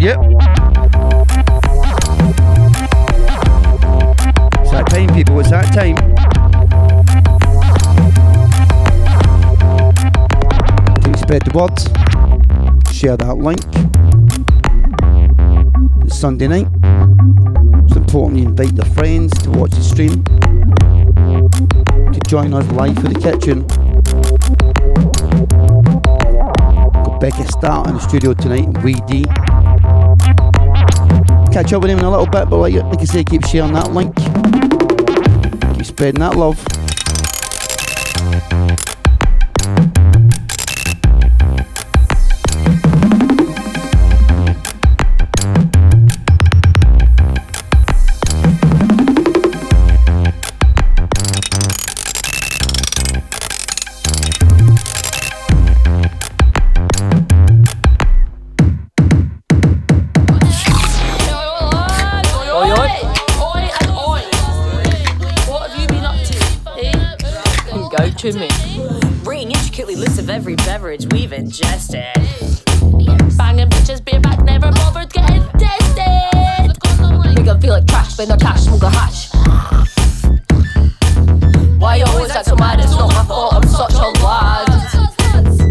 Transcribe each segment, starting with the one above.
Yep. It's that time, people. It's that time. Do spread the word. Share that link. It's Sunday night. It's important you invite your friends to watch the stream, to join us live for the kitchen. Got Becca Starr in the studio tonight, Wee D. Catch up with him in a little bit, but like I say, keep sharing that link. Keep spreading that love. To me. Bring intricately lists of every beverage we've ingested. Banging bitches, beer back, never bothered getting tested. Make them feel like trash, spend their cash, smoke a hash. Why you always act so mad? It's not my fault, I'm such a lad.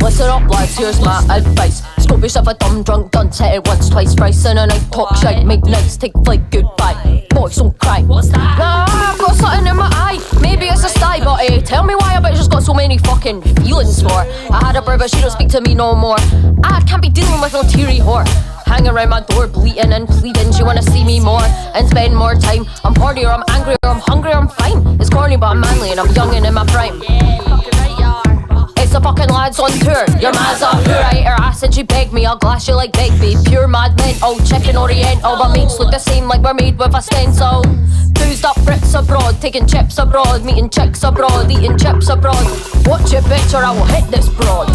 Listen up, lads, here's my advice. Scope yourself a dumb drunk dunce, hit it once, twice, thrice in a night, talk shite, make nights, take flight, goodbye. Boys, don't cry. What's that? Nah, I've got something in my eye. Maybe it's a sty, but tell me why a bitch has got so many fucking feelings for. I had a bird, but she don't speak to me no more. I can't be dealing with no teary whore. Hang around my door, bleating and pleading. She wanna see me more and spend more time. I'm horny or I'm angry or I'm hungry or I'm fine. It's corny, but I'm manly and I'm young and in my prime. Yeah, fucking right you are. It's the fucking lads on tour. Your man's up here, I ate her ass and she begged me. I'll glass you like Begbie. Pure mad mental, chicken oriental. But mates look the same like we're made with a stencil. Boozed up Brits abroad, taking chips abroad, meeting chicks abroad, eating chips abroad. Watch it, bitch, or I will hit this broad.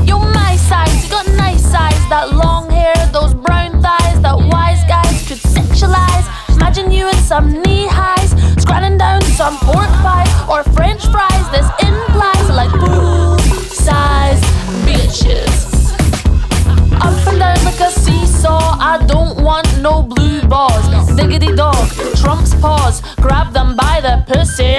You're my size, you got nice eyes. That long hair, those brown thighs that wise guys could sexualize. Imagine you in some knee highs, scratching down some pork pies or French fries. This implies like boo size bitches. Up and down like a seesaw, I don't want no blue balls. Diggity dog, Trump's paws, grab them by the pussy.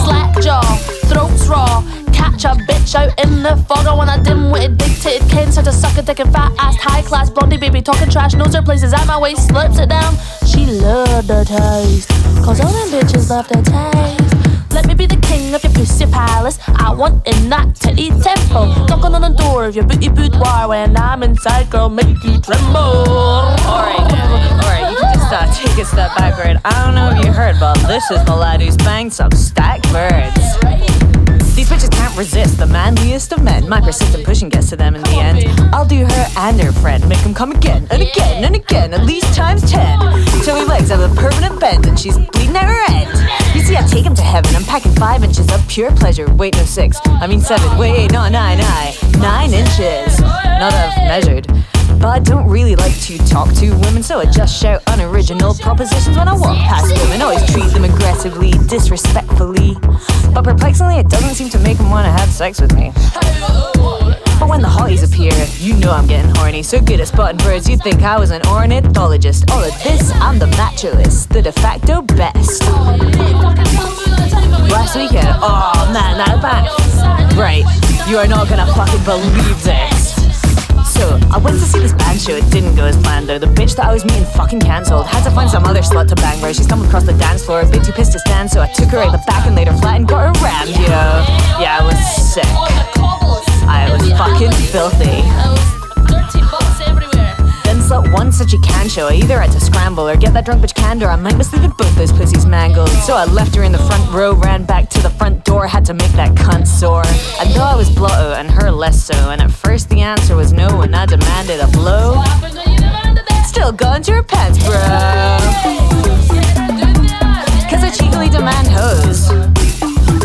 Slack jaw, throats raw, catch a bitch out in the fog. I want a dim-witted, big-titted Ken, start to suck a dick and fat-assed, high-class blondie baby talking trash, knows her places at my waist, slips it down. She loved the taste, cause all them bitches love the taste. Let me be the king of your pussy palace. I want in that titty temple. Knocking on the door of your booty boudoir. When I'm inside, girl, make you tremble. Alright, you can just take a step backward. I don't know if you heard, but this is the lad who's banged some stacked birds. These bitches can't resist the manliest of men. My persistent pushing gets to them in the end. I'll do her and her friend, make them come again and again and again, at least times 10. Till her legs have a permanent bend and she's bleeding out her end. You see, I take him to heaven, I'm packing 5 inches of pure pleasure. Wait, no 6, I mean 7, wait, no 9 inches. Not I've measured. But I don't really like to talk to women, so I just shout unoriginal propositions when I walk past them and always treat them aggressively, disrespectfully. But perplexingly, it doesn't seem to make them want to have sex with me. But when the hotties appear, you know I'm getting horny. So good at spotting birds, you'd think I was an ornithologist. All of this, I'm the machoist, the de facto best. Last weekend, oh man, that band. Right, you are not gonna fucking believe this. So, I went to see this band show, it didn't go as planned though. The bitch that I was meeting fucking cancelled. Had to find some other slut to bang where she stumbled across the dance floor, a bit too pissed to stand, so I took her out the back and laid her flat and got her rammed, yo. Yeah, I was sick. I was fucking filthy. Then slut one such a can show, I either had to scramble or get that drunk bitch canned, or I might mislead both those pussies mangled. So I left her in the front row, ran back to the front door, had to make that cunt sore. And though I was blotto and her less so, and at first the answer was no when I demanded a blow, still got into her pants, bro. Cause I cheekily demand hoes.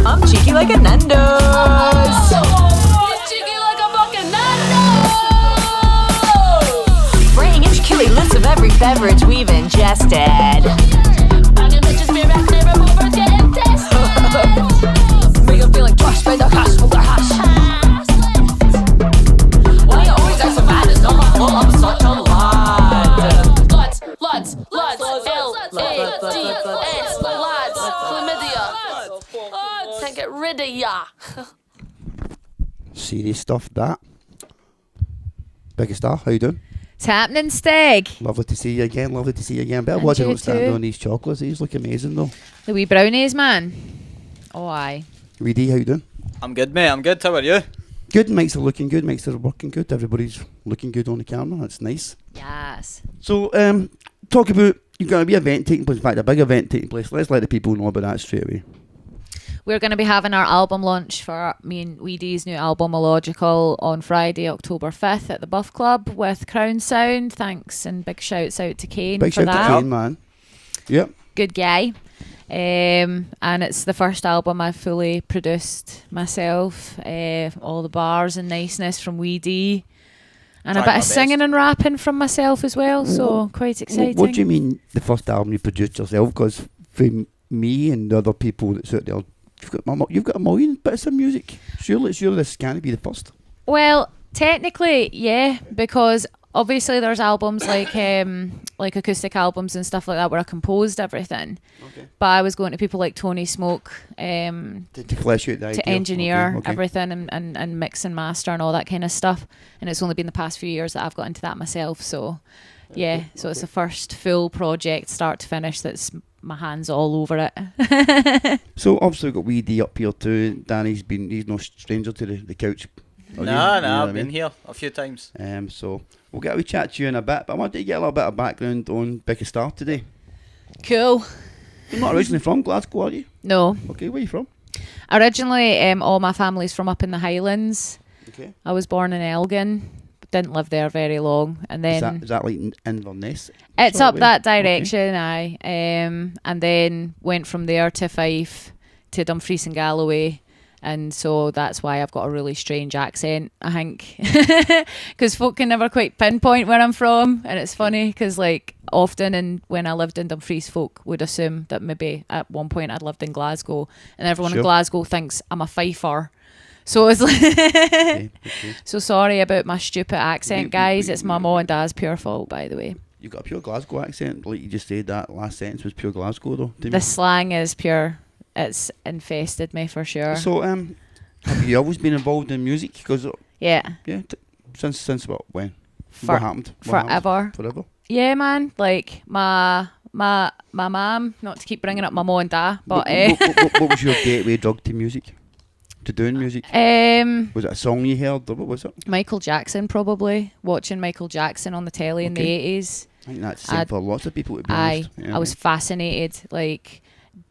I'm cheeky like a Nando's. Lists of every beverage we've ingested. Banging bitches, beer back, never over getting tested. Make them feel like trash, spend their cash, smoke their hash. Why you always act so mad? It's not my fault, I'm such a lad. serious stuff. That. Becca Starr, how you doing? It's happening, Steg. Lovely to see you again. Lovely to see you again. But I And wasn't you outstanding too. on these chocolates. These look amazing though. The wee brownies, man. Oh, aye. Wee D, how you doing? I'm good, mate. I'm good. How are you? Good. Mics are looking good. Mics are working good. Everybody's looking good on the camera. That's nice. Yes. So, talk about, you've got a wee event taking place. In fact, a big event taking place. Let's let the people know about that straight away. We're going to be having our album launch for me and Wee D's new album, Illogical, on Friday, October 5th at the Buff Club with Crown Sound. Thanks and big shouts out to Kane Big for shout that. to Kane, man. Yep. Good guy. And it's the first album I've fully produced myself. All the bars and niceness from Wee D. And a Tried bit my of best. singing and rapping from myself as well, so quite exciting. What do you mean the first album you produced yourself? Because for me and the other people that's out there, you've got a million bits of music. Surely this can't be the first. Well, technically, yeah, because obviously there's albums like acoustic albums and stuff like that where I composed everything. Okay. But I was going to people like Tony Smoke To flesh out the idea. to engineer Okay. everything and mix and master and all that kind of stuff. And it's only been the past few years that I've got into that myself. So, yeah, so it's the first full project, start to finish, that's my hands all over it. So obviously we've got Wee D up here too. Danny's he's no stranger to the couch. Are you? Nah, You know what I I've been mean? here a few times. So we'll get a wee chat to you in a bit, but I wanted to get a little bit of background on Becca Starr today. Cool. You're not originally from Glasgow, are you? No. Okay, where are you from? Originally, all my family's from up in the Highlands. Okay. I was born in Elgin, but didn't live there very long. And then Is that like Inverness? it's sort up of way? that direction, aye. And then went from there to Fife, to Dumfries and Galloway. And so that's why I've got a really strange accent, I think. Because folk can never quite pinpoint where I'm from. And it's funny because, like, often when I lived in Dumfries, folk would assume that maybe at one point I'd lived in Glasgow. And everyone Sure. in Glasgow thinks I'm a Fifer. So it's like... Okay. So sorry about my stupid accent, We- guys. we- It's my mum and dad's pure fault, by the way. You got a pure Glasgow accent, like you just said. That last sentence was pure Glasgow, though. to me. The slang is pure. It's infested me for sure. So, have you always been involved in music? Because Yeah, since what? When? What happened? What happened? forever. Forever. Yeah, man. Like my mum. Not to keep bringing up my mum and dad, but What was your gateway drug to music? To doing music? Was it a song you heard, or what was it? Michael Jackson, probably watching Michael Jackson on the telly in the Okay. 80s. I think that's the same I'd- for lots of people, to be honest. I was fascinated, like,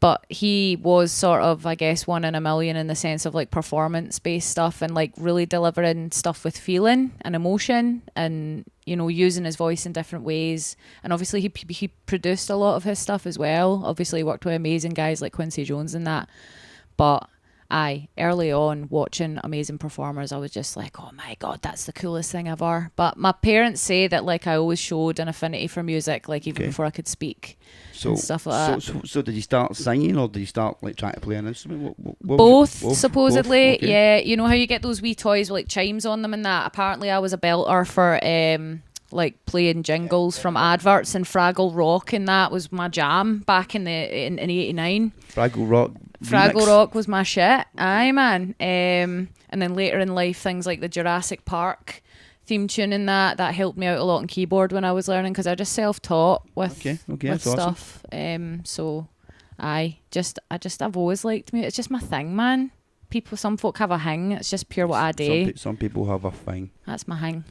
but he was sort of, I guess, one in a million in the sense of like performance-based stuff and like really delivering stuff with feeling and emotion and, you know, using his voice in different ways. And obviously he produced a lot of his stuff as well. Obviously he worked with amazing guys like Quincy Jones and that. But early on watching amazing performers, I was just like, oh my God, that's the coolest thing ever. But my parents say that like I always showed an affinity for music, like even Okay. before I could speak. So, stuff like so did you start singing, or did you start like trying to play an instrument? What was Both, your- supposedly. Both? Okay. Yeah, you know how you get those wee toys with like chimes on them and that? Apparently I was a belter for like playing jingles from adverts, and Fraggle Rock, and that was my jam back in 89. Fraggle Rock. Fraggle remix. Rock was my shit. Aye, man. And then later in life, things like the Jurassic Park theme tune and that helped me out a lot on keyboard when I was learning, because I just self-taught with Okay, with that's awesome. stuff. So I've always liked music. It's just my thing, man. Some folk have a hang. It's just pure what I do. Some people have a thing. That's my hang.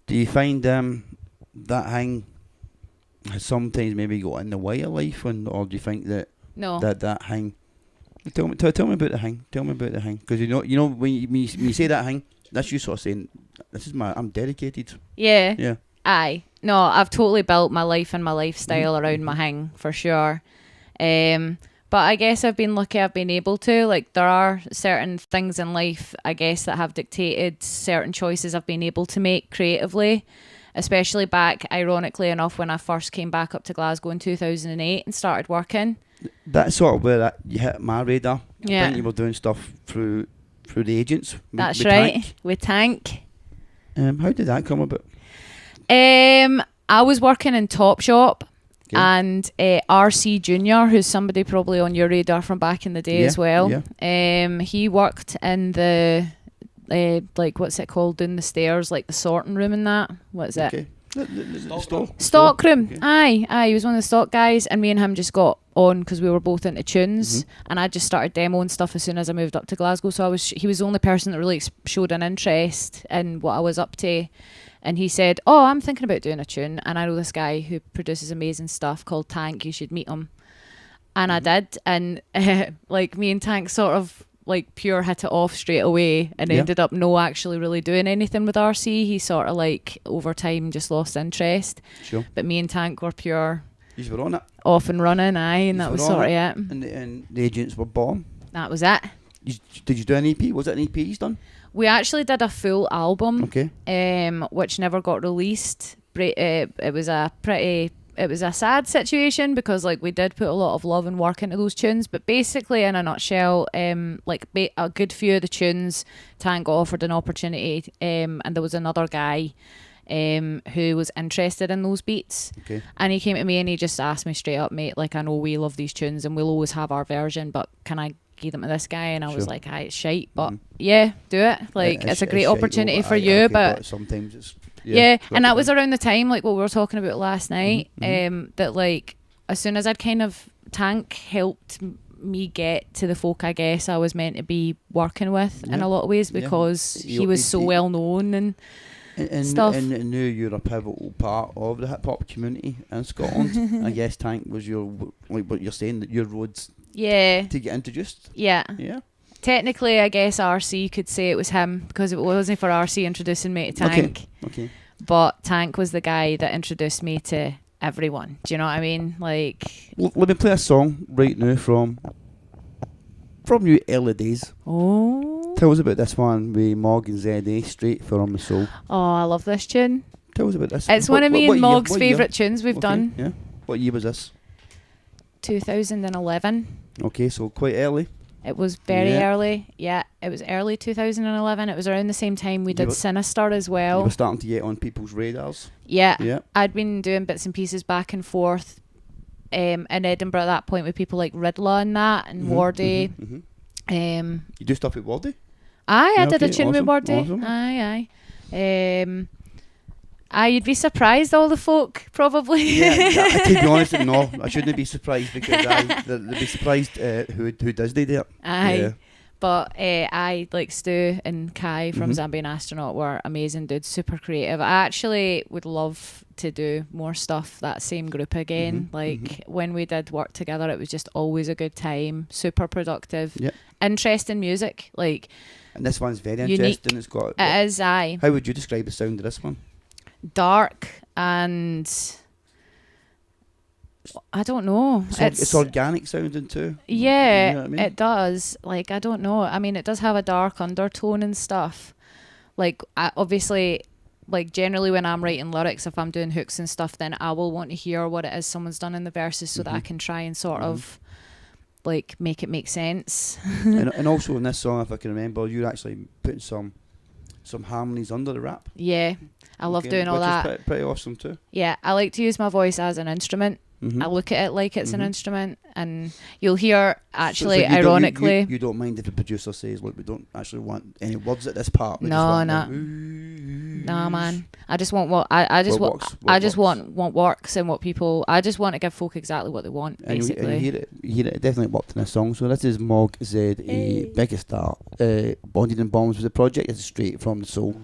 Do you find that hang has sometimes maybe got in the way of life, or do you think that No. that hang? Tell me about the hang. Tell me about the hang, because you know when you say that hang, that's you sort of saying, I'm dedicated. Yeah. Yeah. Aye. No, I've totally built my life and my lifestyle around my hang, for sure. But I guess I've been lucky I've been able to. Like, there are certain things in life, I guess, that have dictated certain choices I've been able to make creatively, especially back, ironically enough, when I first came back up to Glasgow in 2008 and started working. That's sort of where you hit my radar. Yeah. I think you were doing stuff through the agents. That's with right, Tank. with Tank. How did that come about? I was working in Topshop, Okay. and RC Junior, who's somebody probably on your radar from back in the day Yeah, as well. yeah. He worked in the like what's it called, down the stairs, like the sorting room and that. What's it? Okay. The Stock room. Okay. Aye, he was one of the stock guys, and me and him just got on because we were both into tunes, and I just started demoing stuff as soon as I moved up to Glasgow. So he was the only person that really showed an interest in what I was up to. And he said, "Oh, I'm thinking about doing a tune, and I know this guy who produces amazing stuff called Tank. You should meet him." And I did, and like me and Tank sort of like pure hit it off straight away, and ended up no actually really doing anything with RC. He sort of like over time just lost interest. Sure. But me and Tank were pure You were on it. off and running, and that was sort of it. And the agents were born. That was it. Did you do an EP? Was it an EP he's done? We actually did a full album, Okay. which never got released. It was a sad situation because like we did put a lot of love and work into those tunes, but basically in a nutshell, like a good few of the tunes, Tank offered an opportunity, and there was another guy who was interested in those beats, and he came to me and he just asked me straight up, "Mate, like I know we love these tunes and we'll always have our version, but can I give them to this guy?" And I was like, "Aye, it's shite, but yeah, do it. Like it's a great opportunity for you, but sometimes it's and that was around the time like what we were talking about last night, that like as soon as I'd kind of Tank helped me get to the folk I guess I was meant to be working with in a lot of ways, because he was so well known and stuff. And knew you're a pivotal part of the hip hop community in Scotland. I guess Tank was your, like what you're saying, that your roads to get introduced. Yeah. Technically, I guess RC could say it was him, because it wasn't for RC introducing me to Tank. Okay. But Tank was the guy that introduced me to everyone. Do you know what I mean? Like, Well, let me play a song right now from your early days. oh, Tell us about this one with Morgan ZA, Straight from the Soul. I love this tune. Tell us about this. It's one of me what and year- Mog's what year? favourite tunes we've done. Yeah. What year was this? 2011. Okay, so quite early. It was very early. Yeah, it was early 2011. It was around the same time we did were- Sinister as You well. were starting to get on people's radars. Yeah. Yeah. I'd been doing bits and pieces back and forth in Edinburgh at that point with people like Riddler and that, and Wardy. You do stuff with Wardy? I did a okay, tune with awesome, Wardy. awesome. Aye. You'd be surprised, all the folk, probably. To be honest, no, I shouldn't be surprised, because they'd be surprised who does they do it. Aye. Yeah. But I like Stu and Kai from Zambian Astronaut were amazing dudes, super creative. I actually would love to do more stuff, that same group again. When we did work together, it was just always a good time, super productive, interesting music. Like, And this one's very Unique. interesting. It's got. it is, aye, How would you describe the sound of this one? dark, and I don't know. It's organic sounding too. Yeah, You know what I mean? it does. Like, I don't know. I mean, it does have a dark undertone and stuff. Like, obviously, like generally when I'm writing lyrics, if I'm doing hooks and stuff, then I will want to hear what it is someone's done in the verses, so that I can try and sort of like make it make sense. and also in this song, if I can remember, you're actually putting some harmonies under the rap. Yeah, I love doing all which that. is pretty awesome too. Yeah, I like to use my voice as an instrument. I look at it like it's an instrument, and you'll hear actually, So you don't- ironically. you don't mind if the producer says, "Look, we don't actually want any words at this part." We just No, want no. Nah, man. I just want what I just What want. works, I what just works. want works and what people. I just want to give folk exactly what they want, And you basically. hear it. It definitely worked in this song. So this is Mog Z, Becca Starr, Bonded and Bombs was the project. It's Straight from the Soul.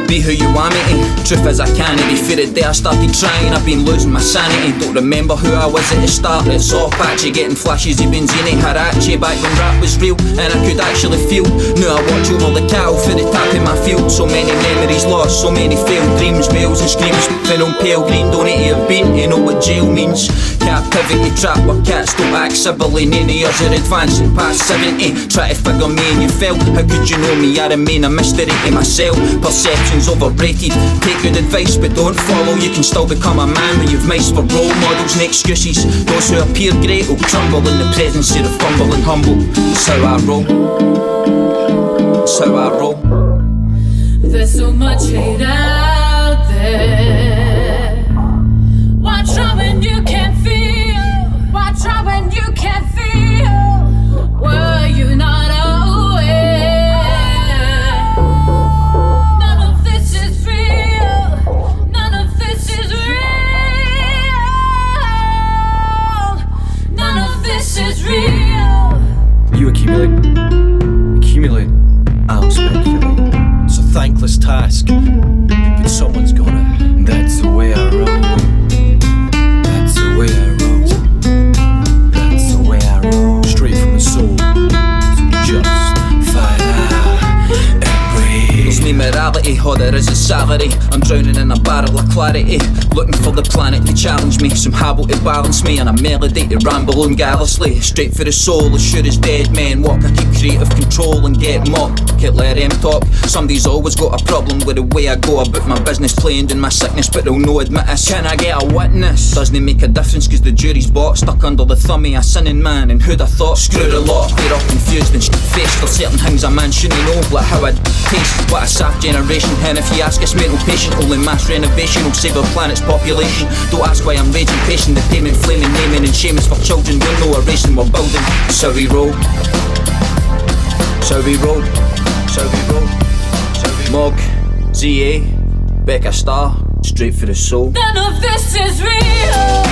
Be who you want me to. Truth is I can't be fear the day I started trying. I've been losing my sanity. Don't remember who I was at the start. It's all patchy, getting flashes of Benzini, Harachi. Back when rap was real and I could actually feel. Now I watch over the cow for the tap in my field. So many memories lost, so many failed dreams, wails and screams. Been on pale green, don't need to have been to know what jail means. captivity trap where cats don't act civilly. None of yours are advancing past 70. Try to figure me and you fail. How could you know me? I remain a mystery to myself. Perception's overrated. Take good advice but don't follow. You can still become a man when you've missed for role models and excuses. Those who appear great will crumble in the presence of the fumble and humble. That's how I roll. That's how I roll. There's so much hate out there. Why try when you can't feel? Why try when you can't feel? Were you not aware? None of this is real. None of this is real. None of this is real. You accumulate, I'll speculate. It's a thankless task, but someone's gotta. That's the way I roll. That's the way I roll. That's the way I roll. Straight from the soul. So just fight out and breathe. There's no morality, all there is salary. I'm drowning in a barrel of clarity, looking for the planet to challenge me. Some habit to balance me, and a melody to ramble on gallantly. Straight for the soul, as sure as dead men walk. I keep creative control and get mocked. Can't let them talk. Somebody's always got a problem with the way I go about my business, playing in my sickness, but they'll no admit us. Can I get a witness? Doesn't make a difference, cause the jury's bought. Stuck under the thumb of a sinning man, and who'd have thought? Screw the lot, they're all confused and faced. There's certain things a man shouldn't know, like how I taste. What a soft generation, and if you ask us mental patient, only mass renovation will save our planet's population. Don't ask why I'm raging patient, the payment flaming, naming and shaming for children. We're no erasing, we're building. So we roll. So we roll. So we roll. Mog, ZA, Becca Starr, straight for the soul. None of this is real.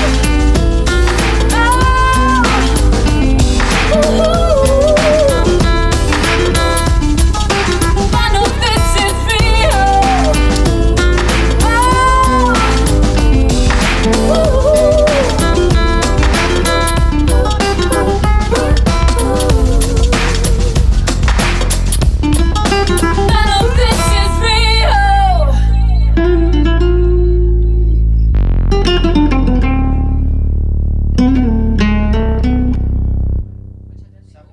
None of this is real. None of this is real.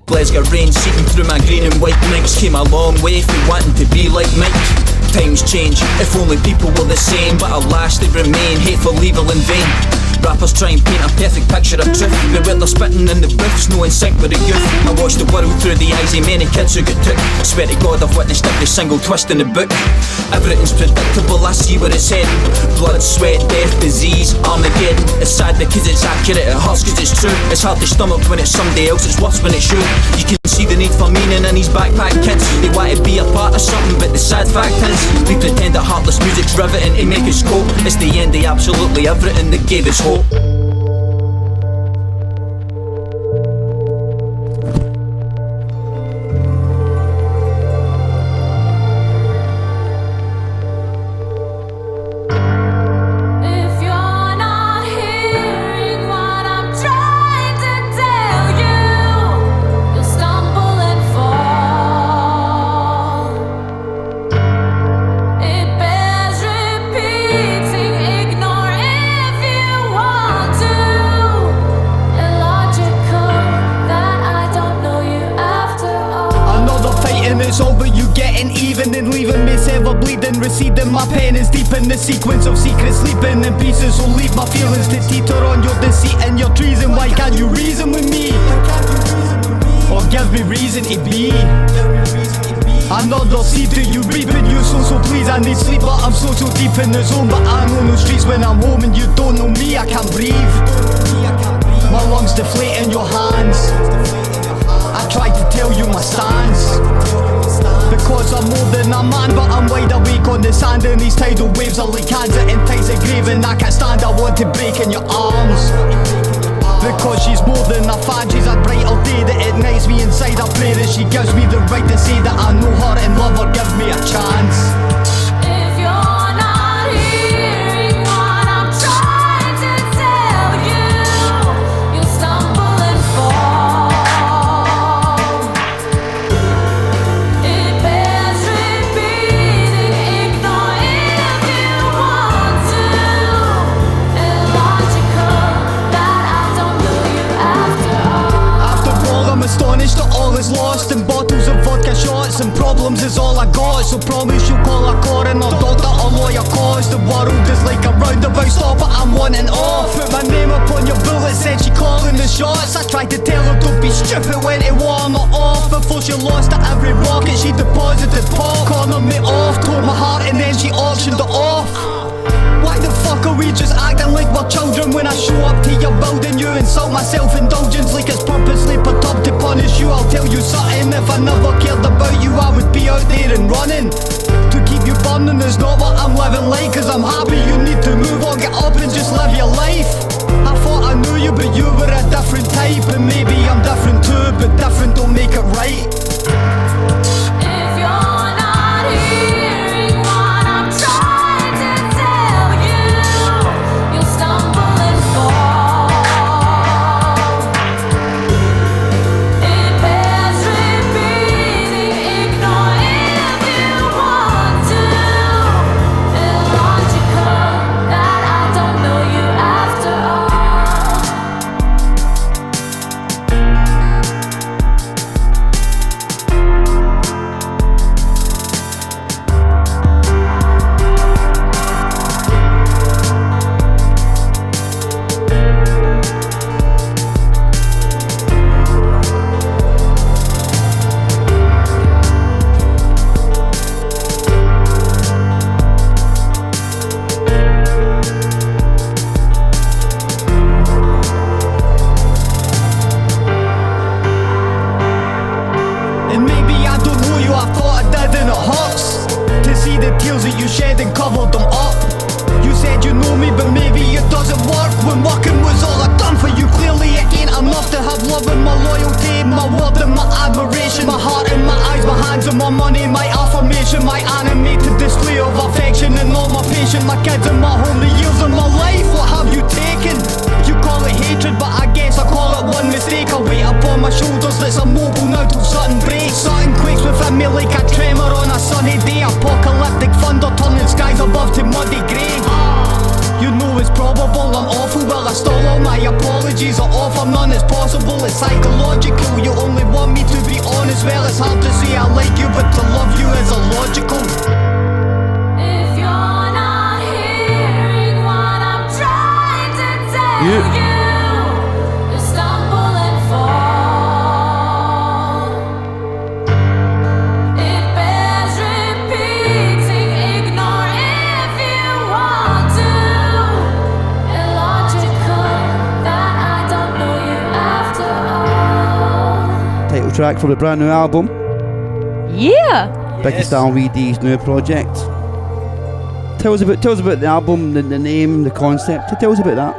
Blaze got rain seeping through my green and white nights. Came a long way from wanting to be like Mike. Times change, if only people were the same, but alas they remain hateful, evil and vain. Rappers try and paint a perfect picture of truth, but where they're spitting in the booths, no in sync with the youth. I watch the world through the eyes of many kids who get took. Swear to God I've witnessed every single twist in the book. Everything's predictable, I see where it's heading. Blood, sweat, death, disease, Armageddon. It's sad because it's accurate, it hurts cause it's true. It's hard to stomach when it's somebody else, it's worse when it's you. You can see the need for meaning in these backpack kids. They want to be a part of something, but the sad fact is we pretend that heartless music's riveting to make us cope. It's the end of absolutely everything that gave us hope. If you're not hearing what I'm trying to tell you, you'll stumble and fall. It bears repeating, ignore if you want to. Illogical that I don't know you after all. Another fighting, it's over, you getting even and leaving me ever bleeding, receding. My pain is deep in the sequence of secrets, sleeping in pieces. So leave my feelings to teeter on your deceit and your treason. Why can't you reason with me? Or give me reason to be? Another seed that you reaping, you so please. I need sleep, but I'm so deep in the zone. But I know no streets when I'm home, and you don't know me. I can't breathe. My lungs deflate in your hands. I tried to tell you my stance, because I'm more than a man, but I'm wide awake on the sand. And these tidal waves are like hands that entice a grave. And I can't stand, I want to break in your arms, because she's more than a fan. She's a brighter day that ignites me inside. I pray that she gives me the right to say that I know her and love her. Give me a chance. If you're not hearing what I'm trying to tell you, you'll stumble and fall. It bears repeating, ignore if you want to. Illogical that I is lost in bottles of vodka shots, and problems is all I got. So promise you'll call a coroner, doctor or lawyer, cause the world is like a roundabout stop, but I'm wanting off. Put my name upon your bullet, said she calling the shots. I tried to tell her don't be stupid when it wore not off. Before she lost at every rocket she deposited pop. Cornered me off, tore my heart and then she auctioned it off. Why the fuck are we just acting like we're children? When I show up to your building you insult my self-indulgence like it's purposely put up to punish you. I'll tell you something, if I never cared about you I would be out there and running. To keep you burning is not what I'm living like, cause I'm happy you need to move on, get up and just live your life. I thought I knew you but you were a different type, and maybe I'm different too, but different don't make it right. If you're not hearing what I'm trying to tell you, you'll stumble and fall. It bears repeating, ignore if you want to. Illogical that I don't know you after all. And maybe I don't know you, I thought I did, and it hurts to see the tears that you shed and covered them up. You said you know me, but maybe it doesn't work. When working was all I done for you, clearly it ain't enough to have love and my loyalty, my word and my admiration, my heart and my eyes, my hands and my money, my affirmation, my animated display of affection and all my patience, my kids and my home, the years of my life. What have you taken? You call it hatred, but I guess I call it one mistake. I weight upon my shoulders that's immobile now till something breaks. Something quakes within me like a tremor on a sunny day. Apocalyptic thunder turning skies above to muddy grey. You know it's probable I'm awful, well I stall all my apologies. I offer none, it's possible, it's psychological. You only want me to be honest, well it's hard to say I like you, but to love you is illogical. If you're not hearing what I'm trying to tell you, you'll stumble and fall. It bears repeating, ignore if you want to. Illogical that I don't know you after all. Title track for the brand new album, Yeah. Becca Starr Wee D's new project. Tell us about the album, the name, the concept. Tell us about that.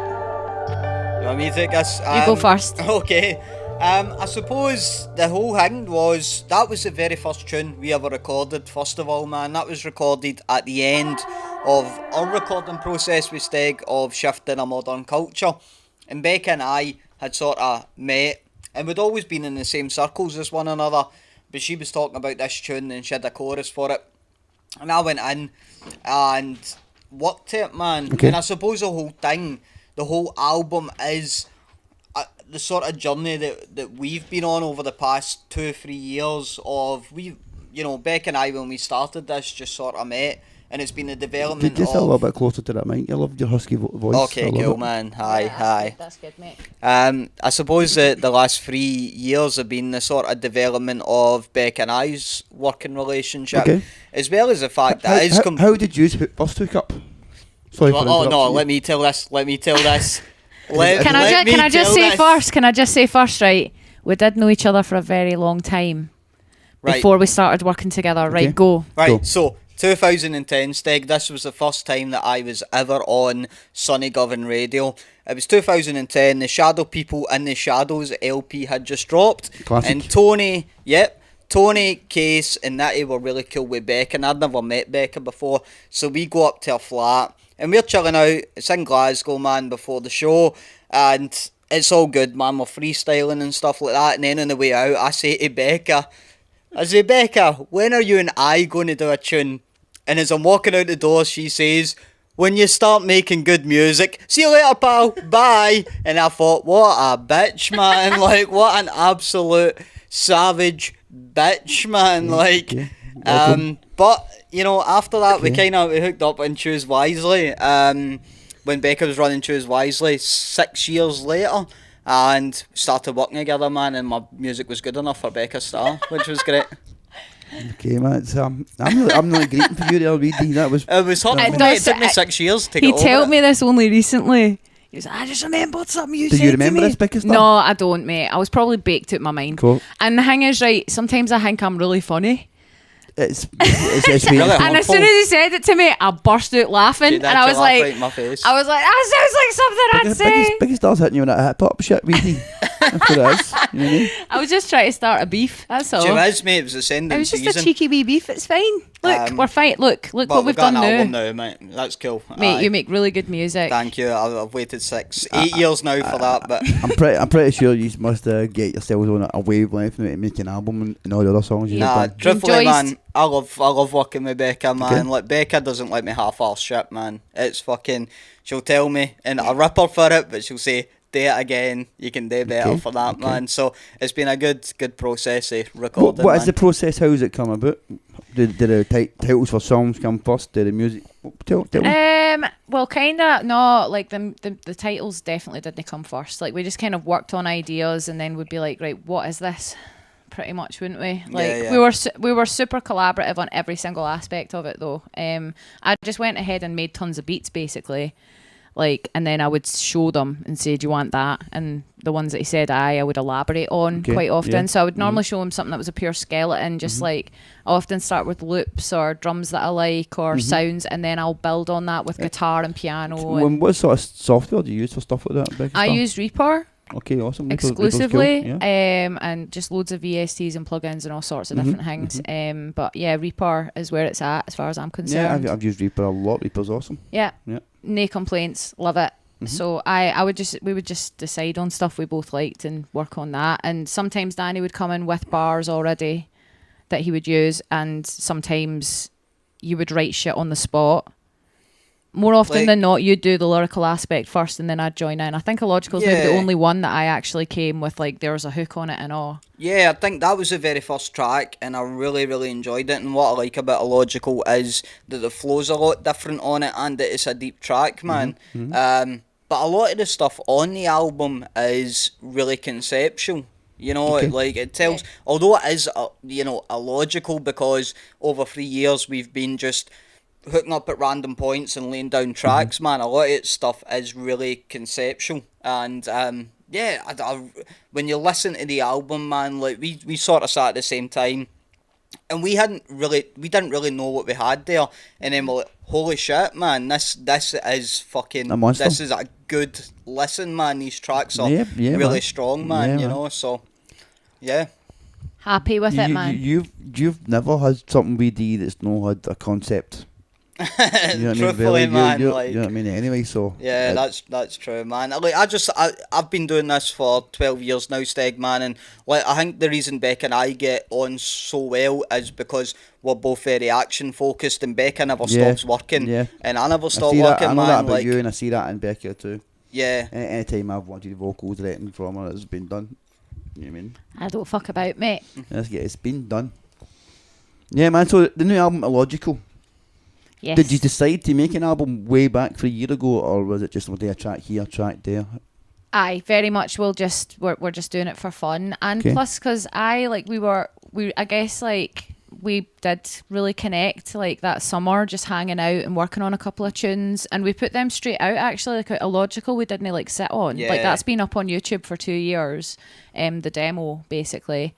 You want me to take this? You go first. Okay. I suppose the whole thing was, that was the very first tune we ever recorded, first of all, man. That was recorded at the end of our recording process with Steg of Shifting a Modern Culture. And Becca and I had sort of met, and we'd always been in the same circles as one another. But she was talking about this tune and she had a chorus for it. And I went in and worked it, man. Okay. And I suppose the whole thing, the whole album is the sort of journey that we've been on over the past 2-3 years of, Beck and I, when we started this, just sort of met, and it's been a development Just of... a little bit closer to that mic. I love your husky voice. Okay, I love cool, it. man. Hi. That's good, mate. I suppose that the last 3 years have been the sort of development of Beck and I's working relationship, Okay. as well as the fact that it's... How did you first hook up? Sorry for Oh no, interrupting you. let me tell this. Can I just say first, right? We did know each other for a very long time before we started working together. Right, Okay. go. Right, Cool. so 2010, Steg, this was the first time that I was ever on Sunny Govan Radio. It was 2010, the Shadow People in the Shadows LP had just dropped. Classic. And Tony, Case and Natty were really cool with Becca, and I'd never met Becca before. So we go up to her flat, and we're chilling out. It's in Glasgow, man, before the show, and it's all good, man. We're freestyling and stuff like that, and then on the way out, I say to Becca, when are you and I going to do a tune? And as I'm walking out the door, she says, when you start making good music. See you later, pal. Bye. And I thought, what a bitch, man. Like, what an absolute savage bitch, man. Like, Okay. Welcome. but you know, after that, we hooked up on Choose Wisely. When Becca was running Choose Wisely 6 years later, and started working together, man. And my music was good enough for Becca Starr, which was great. Okay, man. It's, I'm not greeting for you there, Wee D. That was. It was hot. It It, does- took me 6 years to He get over told it. me this only recently. He was, I just remembered something you Do said you remember to me. this, Becca Starr? No, I don't, mate. I was probably baked out my mind. Cool. And the thing is, right, sometimes I think I'm really funny. It's Really weird. And as soon as he said it to me, I burst out laughing. She And did, I she was laughed like, right in my face. that sounds like something I'd say. Becca Starr's hitting you on that hip hop shit, Wee D. That's what it is. You know what I mean? I was just trying to start a beef. That's all. She was, mate. It was ascending It was just season. a cheeky wee beef. It's fine. Look, we're fine. Look But what we've got done an album now. now, mate. That's cool. Mate, Aye. you make really good music. Thank you. I've waited 8 years now for that, but I'm pretty sure you must get yourselves on a wavelength to make an album and all the other songs you've nah, done. truthfully, Enjoys- man, I love working with Becca, man. Okay. Like, Becca doesn't let me half-arse shit, man. It's fucking. She'll tell me, and I rip her for it, but she'll say, "Do it again. You can do better Okay, for that, okay. man." So it's been a good process of recording. What is man. the process? How does it come about? Did the titles for songs come first? Did the music? Tell me. Well, kind of. No, like the titles definitely didn't come first. Like we just kind of worked on ideas, and then we'd be like, right, what is this? Pretty much, wouldn't we? Like yeah. we were super collaborative on every single aspect of it, though. I just went ahead and made tons of beats, basically. Like, and then I would show them and say, "Do you want that?" And the ones that he said, I would elaborate on Okay, quite often. yeah. So I would normally show him something that was a pure skeleton, just like I often start with loops or drums that I like or sounds, and then I'll build on that with guitar and piano. And What sort of software do you use for stuff like that, Becca I Starr? use Reaper Okay, awesome. Reaper's cool, exclusively, yeah. and just loads of VSTs and plugins and all sorts of different things. But yeah, Reaper is where it's at as far as I'm Yeah, concerned. I've used Reaper a lot. Reaper's awesome. Yeah, Yeah. no complaints, love it. So we would just decide on stuff we both liked and work on that. And sometimes Danny would come in with bars already that he would use, and sometimes you would write shit on the spot. More often Like- than not, you'd do the lyrical aspect first, and then I'd join in. I think Illogical's maybe the Yeah. only one that I actually came with, like, there was a hook on it and all. Yeah, I think that was the very first track, and I really enjoyed it. And what I like about Illogical is that the flow's a lot different on it, and that it's a deep track, man. But a lot of the stuff on the album is really conceptual. You know, it tells. Although it is, illogical, because over 3 years we've been just hooking up at random points and laying down tracks, man. A lot of its stuff is really conceptual, and when you listen to the album, man, like we sort of sat at the same time, and we didn't really know what we had there, and then we're like, holy shit, man, this is fucking, A monster. this is a good listen, man. These tracks are Yeah, really man. strong, man. Yeah, you man. know, so yeah. Happy with it, man. You've never had something Wee D that's not had a concept. You know what I mean? Truthfully, Really, man, you like, know what I mean? Anyway, so yeah, that's true, man. Like, I've been doing this for 12 years now, Steg, man, and like I think the reason Becca and I get on so well is because we're both very action focused, and Becca never Yeah, stops working, yeah. and I never I stop see that. working, I know man. that about Like, you, and I see that in Becca too. yeah, Anytime I've wanted vocals written from her, it's been done. You know what I mean? I don't fuck about, mate. It's been done. Yeah, man. So the new album, Illogical. Yes. Did you decide to make an album way back 3 years ago, or was it just one day a track here, a track there? Aye, very much. We're just doing it for fun, and Okay. plus because I guess like we did really connect like that summer, just hanging out and working on a couple of tunes, and we put them straight out actually, like Illogical. We didn't like sit on, like Yeah. that's been up on YouTube for 2 years, the demo basically.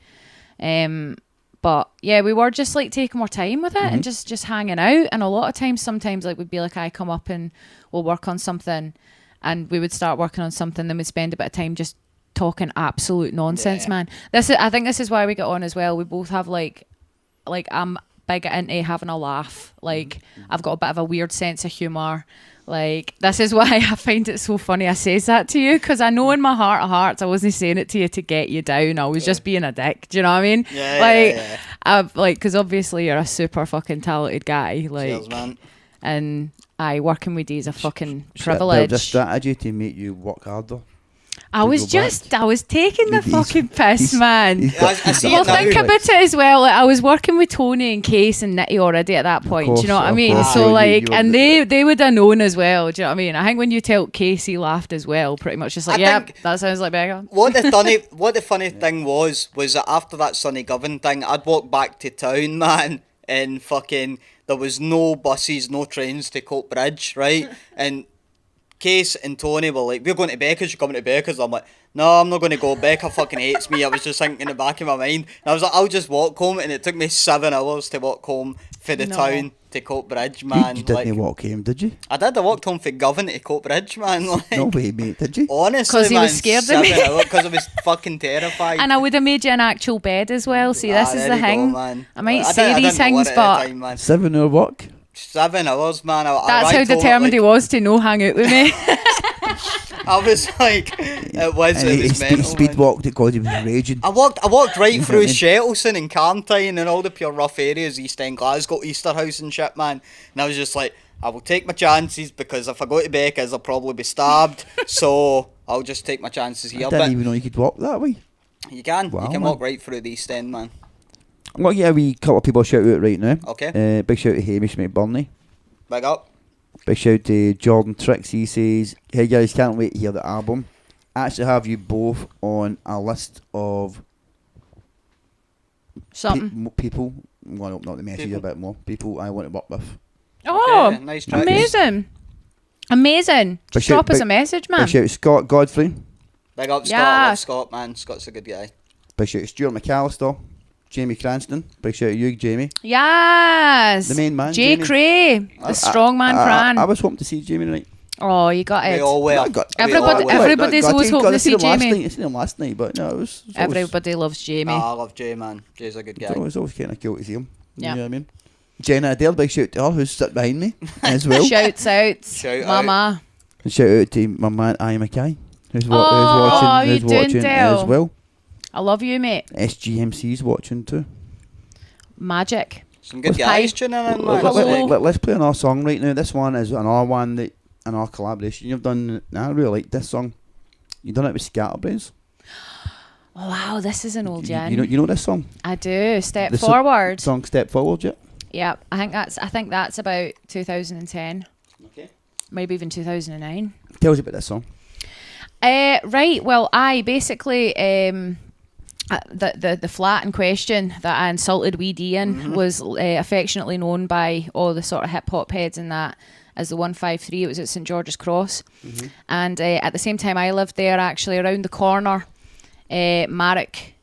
But yeah, we were just like taking more time with it and just hanging out. And a lot of times, sometimes like we'd be like, I come up and we'll work on something, and we would start working on something, then we'd spend a bit of time just talking absolute nonsense, Yeah. man. I think this is why we get on as well. We both have like I'm big into having a laugh. Like I've got a bit of a weird sense of humour. Like, this is why I find it so funny I says that to you, because I know in my heart of hearts I wasn't saying it to you to get you down. I was just being a dick. Do you know what I mean? Yeah, like, yeah. I've like, because obviously you're a super fucking talented guy. Like, cheers, man. and working with you is a fucking Build a privilege. strategy to make you work harder. I was taking the He's- fucking piss, man. I see Well, it now. think about it as well. Like, I was working with Tony and Case and Nitty already at that point. Do you know what I of mean? course. So You- like, you- and they would have known as well. Do you know what I mean? I think when you tell Case, he laughed as well. Pretty much, just like, I yep, think- that sounds like Becca. What the funny thing was that after that Sonny Govan thing, I'd walk back to town, man, and fucking there was no buses, no trains to Coat Bridge, right? And Case and Tony were like, "We're going to Becca's, you're coming to Becca's." I'm like, "No, I'm not going to go. Becca fucking hates me." I was just thinking in the back of my mind. And I was like, "I'll just walk home," and it took me 7 hours to walk home for the No. town to Coat Bridge, You, man. you didn't Like, walk home, did you? I did. I walked home for Govan to Coat Bridge, man. Like, No way, mate, did you? honestly, 'Cause he man, was scared of me. Because I was fucking terrified. And I would have made you an actual bed as well. See, this is there the you go, thing. man. I might I say didn't these know things, what at the but time, man. 7-hour walk. 7 hours, man. that's how arrived home at, determined he like- was to no hang out with me. I was like, it was And he mental, speed man. walked it because he was raging. I walked right You know through what I mean? Shettleston and Carntine and all the pure rough areas, East End, Glasgow, Easterhouse and shit, man. And I was just like, I will take my chances because if I go to Becca's, I'll probably be stabbed. So I'll just take my chances I here. didn't But even know you could walk that way. you can. Wow, You can man. walk right through the East End, man. I'm going to get a wee couple of people shout out right now. Okay. Big shout out to Hamish McBurney. Big up. Big shout out to Jordan Tricks. He says, "Hey guys, can't wait to hear the album. Actually have you both on a list of Something. people. I'm going to open up the message People. a bit more. People I want to work with. Oh, Okay, nice track. amazing. Amazing. Big Just drop shout- us a message, man. Big shout out to Scott Godfrey. Big up, Scott. Yeah. I love Scott, man. Scott's a good guy. Big shout out to Stuart McAllister. Jamie Cranston. Big shout out to you, Jamie. Yes. The main man, Jay Jamie. Cray, the strong man Fran. I was hoping to see Jamie tonight. Oh, you got We it. all were. I got- We Everybody- all were. everybody's Got- always got- hoping to I seen see him last Jamie. night. I seen him last night, but no, it was always, Everybody loves Jamie. Nah, I love Jay, man. Jay's a good guy. it's always kind of cool to see him. Yeah. You know what I mean? Jenna Adele, big shout out to her who's sitting behind me as well. Shouts out, Shout out. Mama. And shout out to my man Ian Mackay who's, Oh, watching, you who's watching doing, as Del? well. I love you, mate. SGMC's watching too. Magic. Some good Hi. guys tuning in, man. Hello. Let's play another song right now. This one is another one that another collaboration you've done. I really like this song. You done it with Scatterbrains. Oh, wow, this is an old gen. You know this song. I do. Step The forward. Song Step Forward, yeah. Yeah, I think that's about 2010. Okay. Maybe even 2009. Tell us about this song. Right. Well, I basically the flat in question that I insulted Wee D in was affectionately known by all the sort of hip hop heads and that as the 153. It was at St George's Cross, and at the same time I lived there. Actually, around the corner, Marek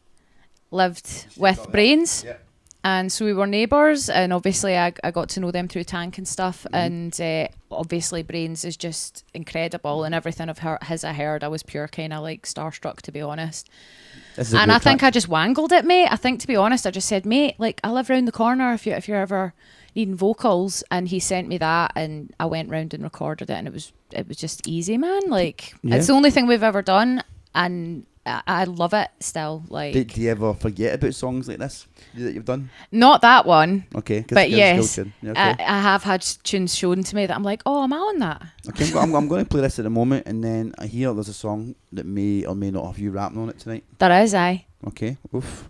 lived with Brains. Yeah. And so we were neighbours, and obviously I got to know them through Tank and stuff. And obviously Brains is just incredible, and everything of his I heard, I was pure kind of like starstruck, to be honest. This is a And good I think track. I just wangled it, mate. I think, to be honest, I just said, mate, like I live round the corner if you're ever needing vocals. And he sent me that, and I went round and recorded it, and it was just easy, man. Like Yeah. it's the only thing we've ever done, and I love it still. Like Do you ever forget about songs like this that you've done? not that one. Okay, 'cause But it's a yes, good tune. Yeah, okay. I have had tunes shown to me that I'm like, oh, am I on that? Okay, I'm going to play this at the moment, and then I hear there's a song that may or may not have you rapping on it tonight. There is, aye. Okay, oof.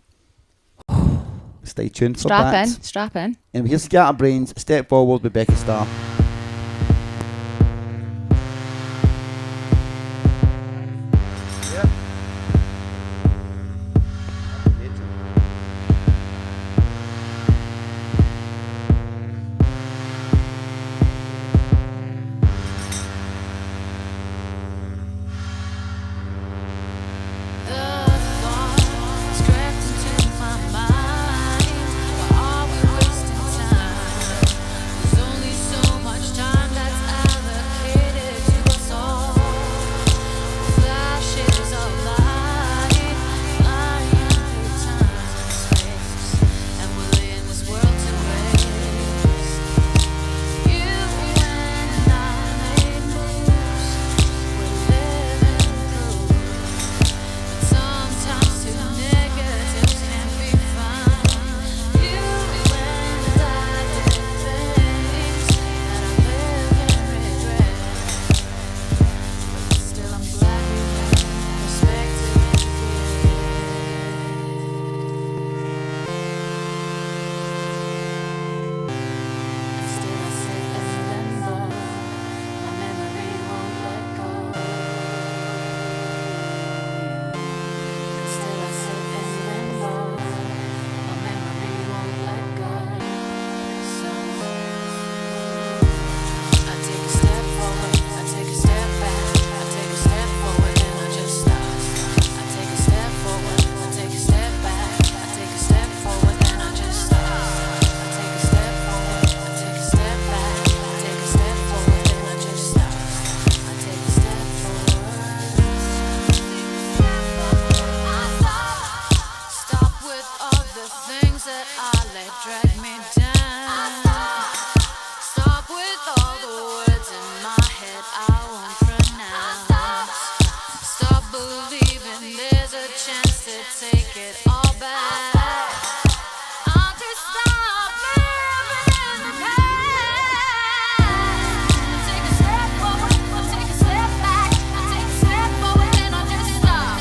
Stay tuned for Strap that. in, strap in. And here's Scatterbrains, Step Forward with Becca Starr. Only so much let drag me down. Stop with all the words in my head I won't pronounce. Stop believing there's a chance to take it all back. I'll just stop living in the past. Take a step forward, I'll take a step back. I'll take a step forward, then I'll just stop.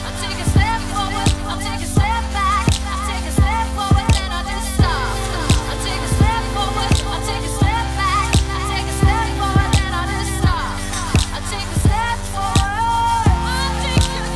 I'll take a step forward, I'll take a step back. I'll take a step forward, then I'll just stop. I'll take a step forward, I'll take a step back. I'll take a step forward, then I'll just stop. I'll take a step forward, I'll take a step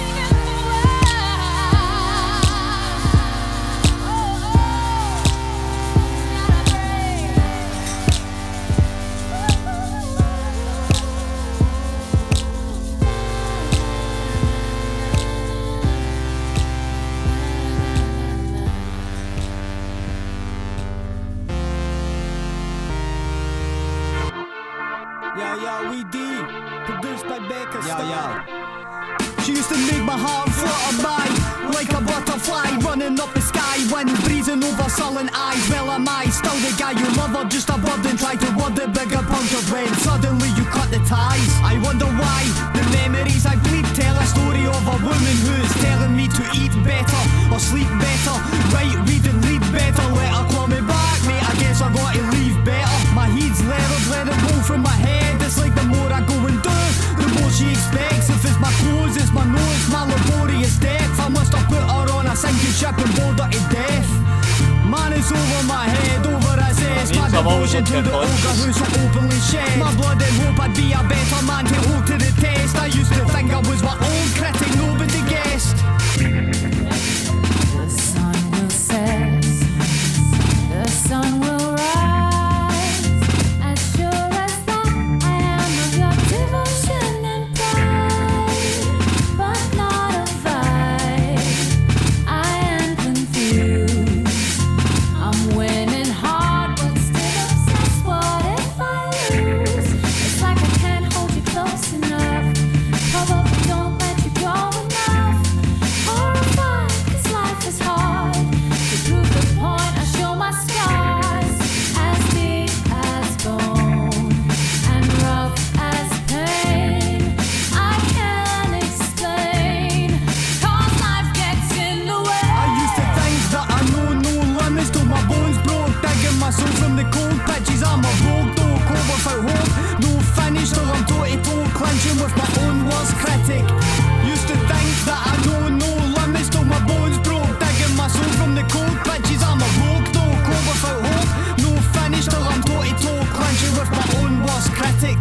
Wee D, produced by Becca Starr. She used to make my heart flutter by like a butterfly running up the sky. Wind breezing over sullen eyes. Well, am I still the guy you love, or just a burden? Try to word the bigger puncture when suddenly you cut the ties. I wonder why the memories I bleed tell a story of a woman who's telling me to eat better or sleep better, write, read and lead better. Let her call me back, mate, I guess I gotta leave better. My head's leveled, let it roll from my head. It's like the more I go and do, the more she expects. If it's my clothes, it's my nose, my laborious depth. I must have put her on a sinking ship and bored her to death. Man, it's over my head, over as is. My devotion to the ogre who so openly shed my blood and hope I'd be a better man to hold to the test. I used to think I was my own critic, nobody guessed. The sun will set, the sun will rise. As sure as that I am of your devotion and pride, but not a fight. I am confused. I'm winning hard, but still obsessed. What if I lose? It's like I can't hold you close enough. Probably don't let you go enough. Horrified, 'cause life is hard. To prove the point, I show my scars, as deep as bone and rough as pain. I can't explain, 'cause life gets in the way. I used to think that I know no limits till my bones broke. Digging my soul from the cold pitches. I'm a rogue dog, cold without hope. No finish till I'm toe-to-toe, clenching with my own worst critic. Used to think that I know no limits till my bones broke. Digging my soul from the cold pitches. I'm a rogue dog, cold without hope. No finish till I'm toe-to-toe, clenching with my own worst critic.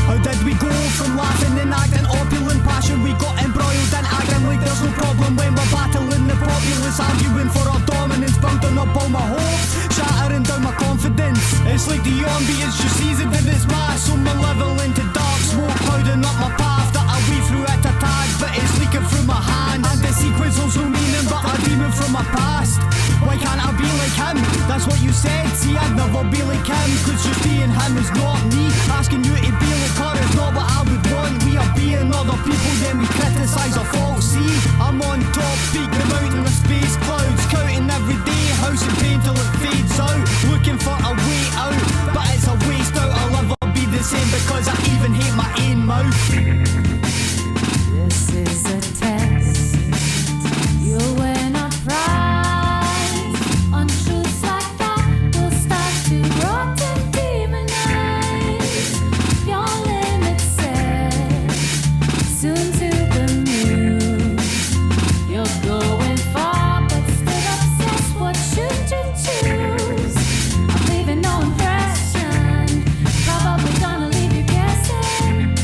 How did we go from laughing and acting opulent passion? We got embroiled and acting like there's no problem when we're battling the populace, arguing for our dominance, building up all my hopes, shattering down my confidence. It's like the ambience just seasoned in this mass, so malevolent to dark smoke clouding up my path that I weave through at a tag, but it's leaking through my hands. And the sequence holds no meaning, but a demon from my past. Why can't I be like him? That's what you said. See, I'd never be like him, 'cause just being him is not me. Asking you to be like her is not what I would want. We are being other people, then we criticise our faults. See, I'm on top, peak the mountain of space clouds, counting every day, house and pain till it fades out. Looking for a way out, but it's a waste out. I'll never be the same because I even hate my own mouth. This is a test. You'll win a prize. On truths like that, we'll start to rot and demonize. Your limits set, soon to the moon. You're going far, but still obsessed. What should you choose? I'm leaving no impression. Probably gonna leave you guessing.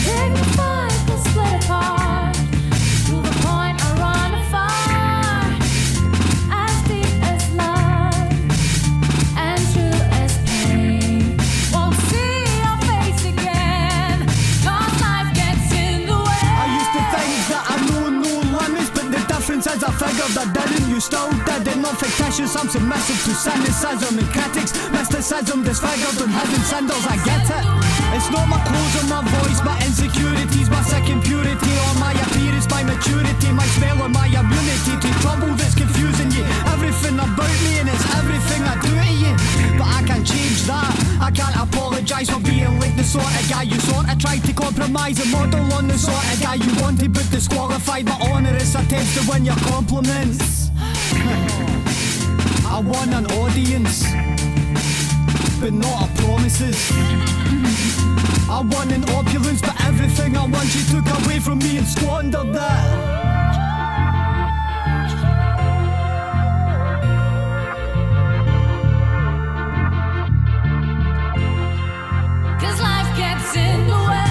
Dignified. wonder that didn't you still did it. Not fictitious, I'm submissive to cynicism and critics. Mysticism disfigured and hidden sandals, I get it. It's not my clothes or my voice, my insecurities, my sick impurity, or my appearance, my maturity, my spell or my immunity to trouble that's confusing you. Everything about me and it's everything I do to you. But I can't change that. I can't apologise for being like the sort of guy you sort of tried to compromise and model on the sort of guy you wanted but disqualified. My honourous attempts to win your compliments. I won an audience, but not a promises. I won in opulence, but everything I want you took away from me and squandered that. In the way.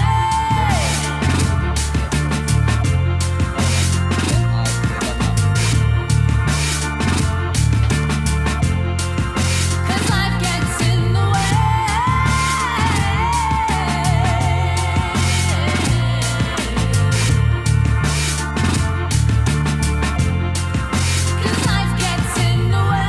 Cause life gets in the way. Cause life gets in the way.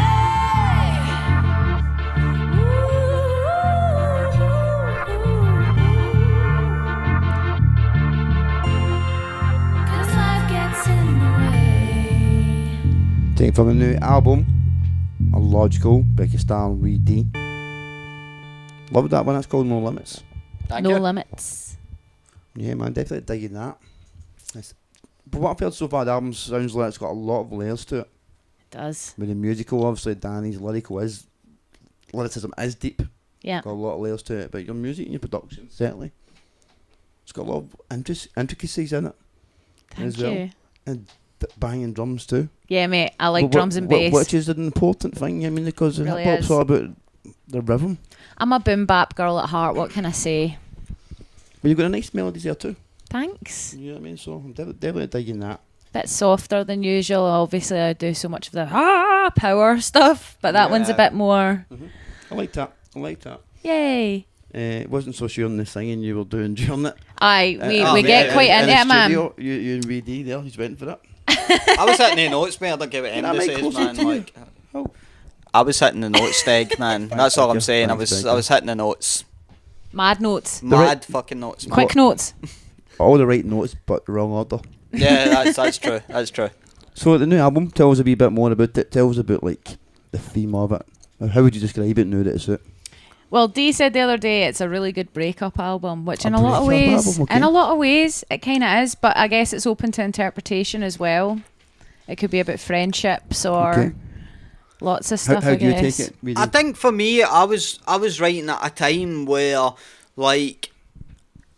Cause life gets in the way. Taken from the new album, A Logical, Becca Starr Wee D. Love that one, that's called No Limits. Thank No you. limits. Yeah, man, definitely digging that. But what I've heard so far, the album sounds like it's got a lot of layers to it. It does. With the musical, obviously, Danny's lyricism is deep. Yeah. Got a lot of layers to it, but your music and your production, certainly. It's got a lot of intricacies in it. Thank as well. you. And banging drums too. Yeah, mate. I like But drums and bass. Which is an important thing, I mean, because Really hip hop's is. all about the rhythm. I'm a boom bap girl at heart. What can I say? But you've got a nice melodies there too. Thanks. You know what I mean? So I'm definitely digging that. Bit softer than usual. Obviously, I do so much of the power stuff, but that one's a bit more. I like that. Yay! Wasn't so sure on the singing you were doing during it. Aye, we get quite into it, man. You and Wee D there, he's waiting for it. I was hitting the notes, mate. I don't give it Can I any make says, closer man. to you? Like, Oh. I was hitting the notes, Steg, man. That's all I'm Becca. saying. I Thanks, was hitting the notes. Mad notes. Mad fucking notes, man. Quick notes. All the right notes, but the wrong order. Yeah, that's true. That's true. So the new album, tell us a wee bit more about it. Tell us about like the theme of it. How would you describe it now that it's out? Well, Dee said the other day it's a really good breakup album, which A in a lot of breakup ways, album, okay. in a lot of ways, it kind of is. But I guess it's open to interpretation as well. It could be about friendships or Okay. lots of stuff. How I do you guess. take it? Wee D? I think for me, I was writing at a time where like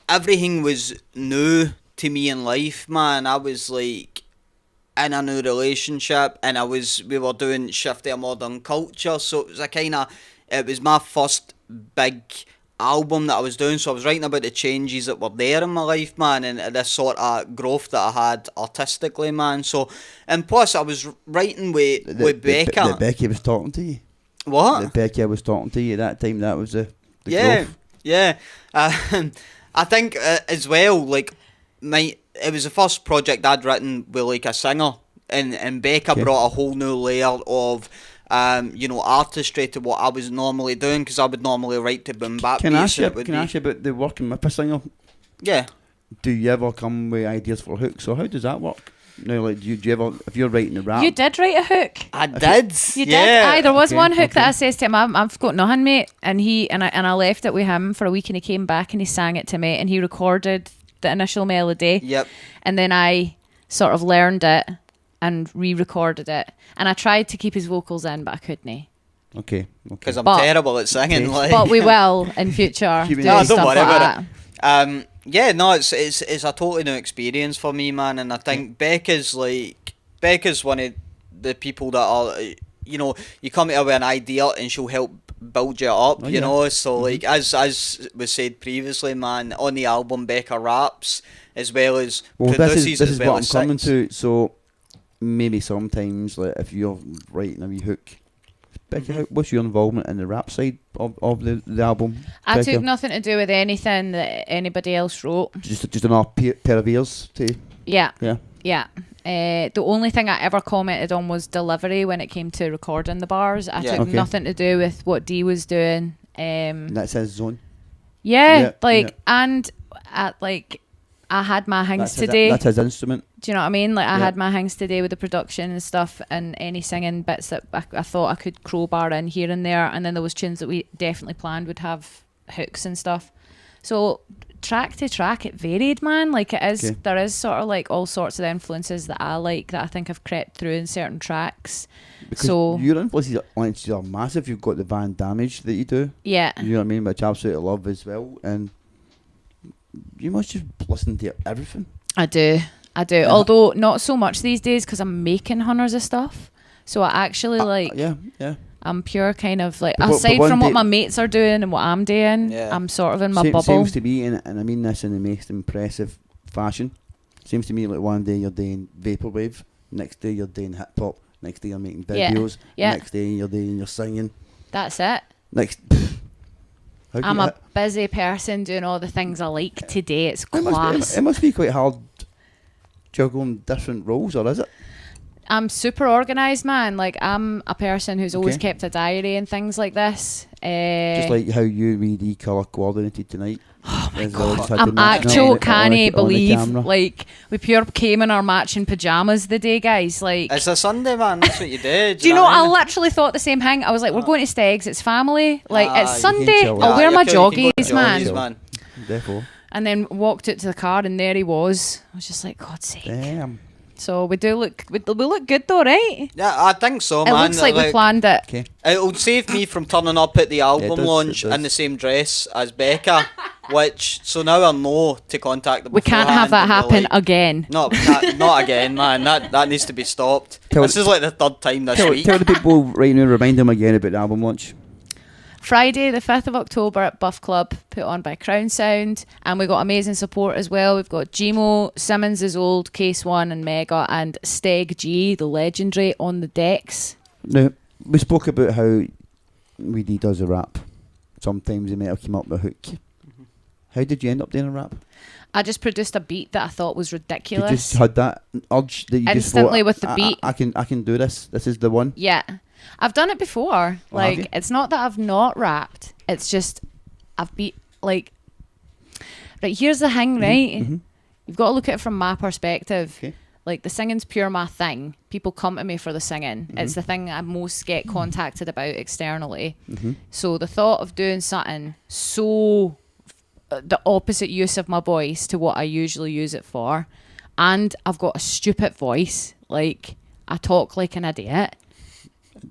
everything was new to me in life, man. I was like in a new relationship, and we were doing Shift of Modern Culture, so it was my first big album that I was doing, so I was writing about the changes that were there in my life, man, and this sort of growth that I had artistically, man. So, and plus I was writing with Becca. That Becky was talking to you. What? That Becky was talking to you at that time. That was the Yeah, growth. yeah. I think as well, like it was the first project I'd written with like a singer, and Becca Okay. brought a whole new layer of artistry to what I was normally doing, because I would normally write to boom bap Can I beats, ask you? and it would Can I ask you about the working with a singer? Yeah. Do you ever come with ideas for hooks, or how does that work? No, like do you ever, if you're writing a rap? You did write a hook. I did. You did. yeah. Aye, there was Okay, one hook that okay. I says to him, I've got nothing, mate. And I left it with him for a week, and he came back and he sang it to me, and he recorded the initial melody. Yep. And then I sort of learned it and re-recorded it, and I tried to keep his vocals in, but I couldn't. Okay. Because I'm But- terrible at singing. Okay. Like. But we will in future. Keep it do in. No, don't stuff worry like about that. it. Yeah, no, it's a totally new experience for me, man, and I think Becca's one of the people that are, you come to her with an idea and she'll help build you up, Oh, you yeah. know. So like as was said previously, man, on the album Becca raps as well as Well, produces this as is well what I'm as coming sings. to. So maybe sometimes, like if you're writing a wee hook, Becca, what's your involvement in the rap side of the album? I Becca? took nothing to do with anything that anybody else wrote. Just another pair of ears to Yeah. yeah. Yeah. The only thing I ever commented on was delivery when it came to recording the bars. I Yeah. took Okay. nothing to do with what Dee was doing. That's his zone. Yeah, Yeah, and I had my hangs That's his, today. that's his instrument. Do you know what I mean? Like I Yeah. had my hangs today with the production and stuff, and any singing bits that I thought I could crowbar in here and there, and then there was tunes that we definitely planned would have hooks and stuff. So track to track, it varied, man. Like it is, Okay. there is sort of like all sorts of influences that I like that I think have crept through in certain tracks. Because So your influences are massive. You've got the Van Damage that you do. yeah, You know what I mean? Which I absolutely love as well. And you must just listen to everything. I do. Although not so much these days because I'm making hundreds of stuff. So I actually like. Yeah. I'm pure kind of like, But aside one from day- what my mates are doing and what I'm doing, Yeah. I'm sort of in my Same, bubble. seems to me, and I mean this in the most impressive fashion. Seems to me like one day you're doing vaporwave, next day you're doing hip hop, next day you're making Yeah. videos, Yeah. next day you're singing. That's it. Next, how do I'm you- a busy person doing all the things I like today. It's it must, class. it must be quite hard juggling different roles, or is it? I'm super organised, man. Like I'm a person who's always Okay. kept a diary and things like this. Just like how you really colour coordinated tonight. Oh my I'm actual can't believe like we pure came in our matching pajamas the day, guys. Like It's a Sunday, man. That's what you did. do you know what I literally thought the same thing. I was like, we're going to Stegs, it's family. Like Ah, it's you can Sunday, chill I'll out. wear my you can go to joggies, man. joggies, Therefore, And then walked out to the car and there he was. I was just like, God's sake. damn. So we look good though, right? Yeah, I think so, It man. looks like we planned it. Okay. It'll save me from turning up at the album does, launch it does. in the same dress as Becca, so now I know to contact them. We can't have that happen again. No, we can't, not again, man. That needs to be stopped. Tell- This is like the third time this week. Tell the people right now, remind them again about the album launch. Friday, the 5th of October at Buff Club, put on by Crown Sound. And we got amazing support as well. We've got Gmo, Simmons is Old, Case One and Mega, and Steg G, the legendary, on the decks. Now, we spoke about how Wee D does a rap. Sometimes he might have come up with a hook. How did you end up doing a rap? I just produced a beat that I thought was You ridiculous. just had that urge that you Instantly just thought, with the beat. I can do this. This is the one. Yeah. I've done it before. Oh, have Like, you? it's not that I've not rapped. It's just, I've beat, like... Right, here's the thing, right? mhm. You've got to look at it from my perspective. Okay. Like, the singing's pure my thing. People come to me for the singing. Mm-hmm. It's the thing I most get contacted about externally. Mhm. So the thought of doing something so... the opposite use of my voice to what I usually use it for, and I've got a stupid voice. Like, I talk like an idiot.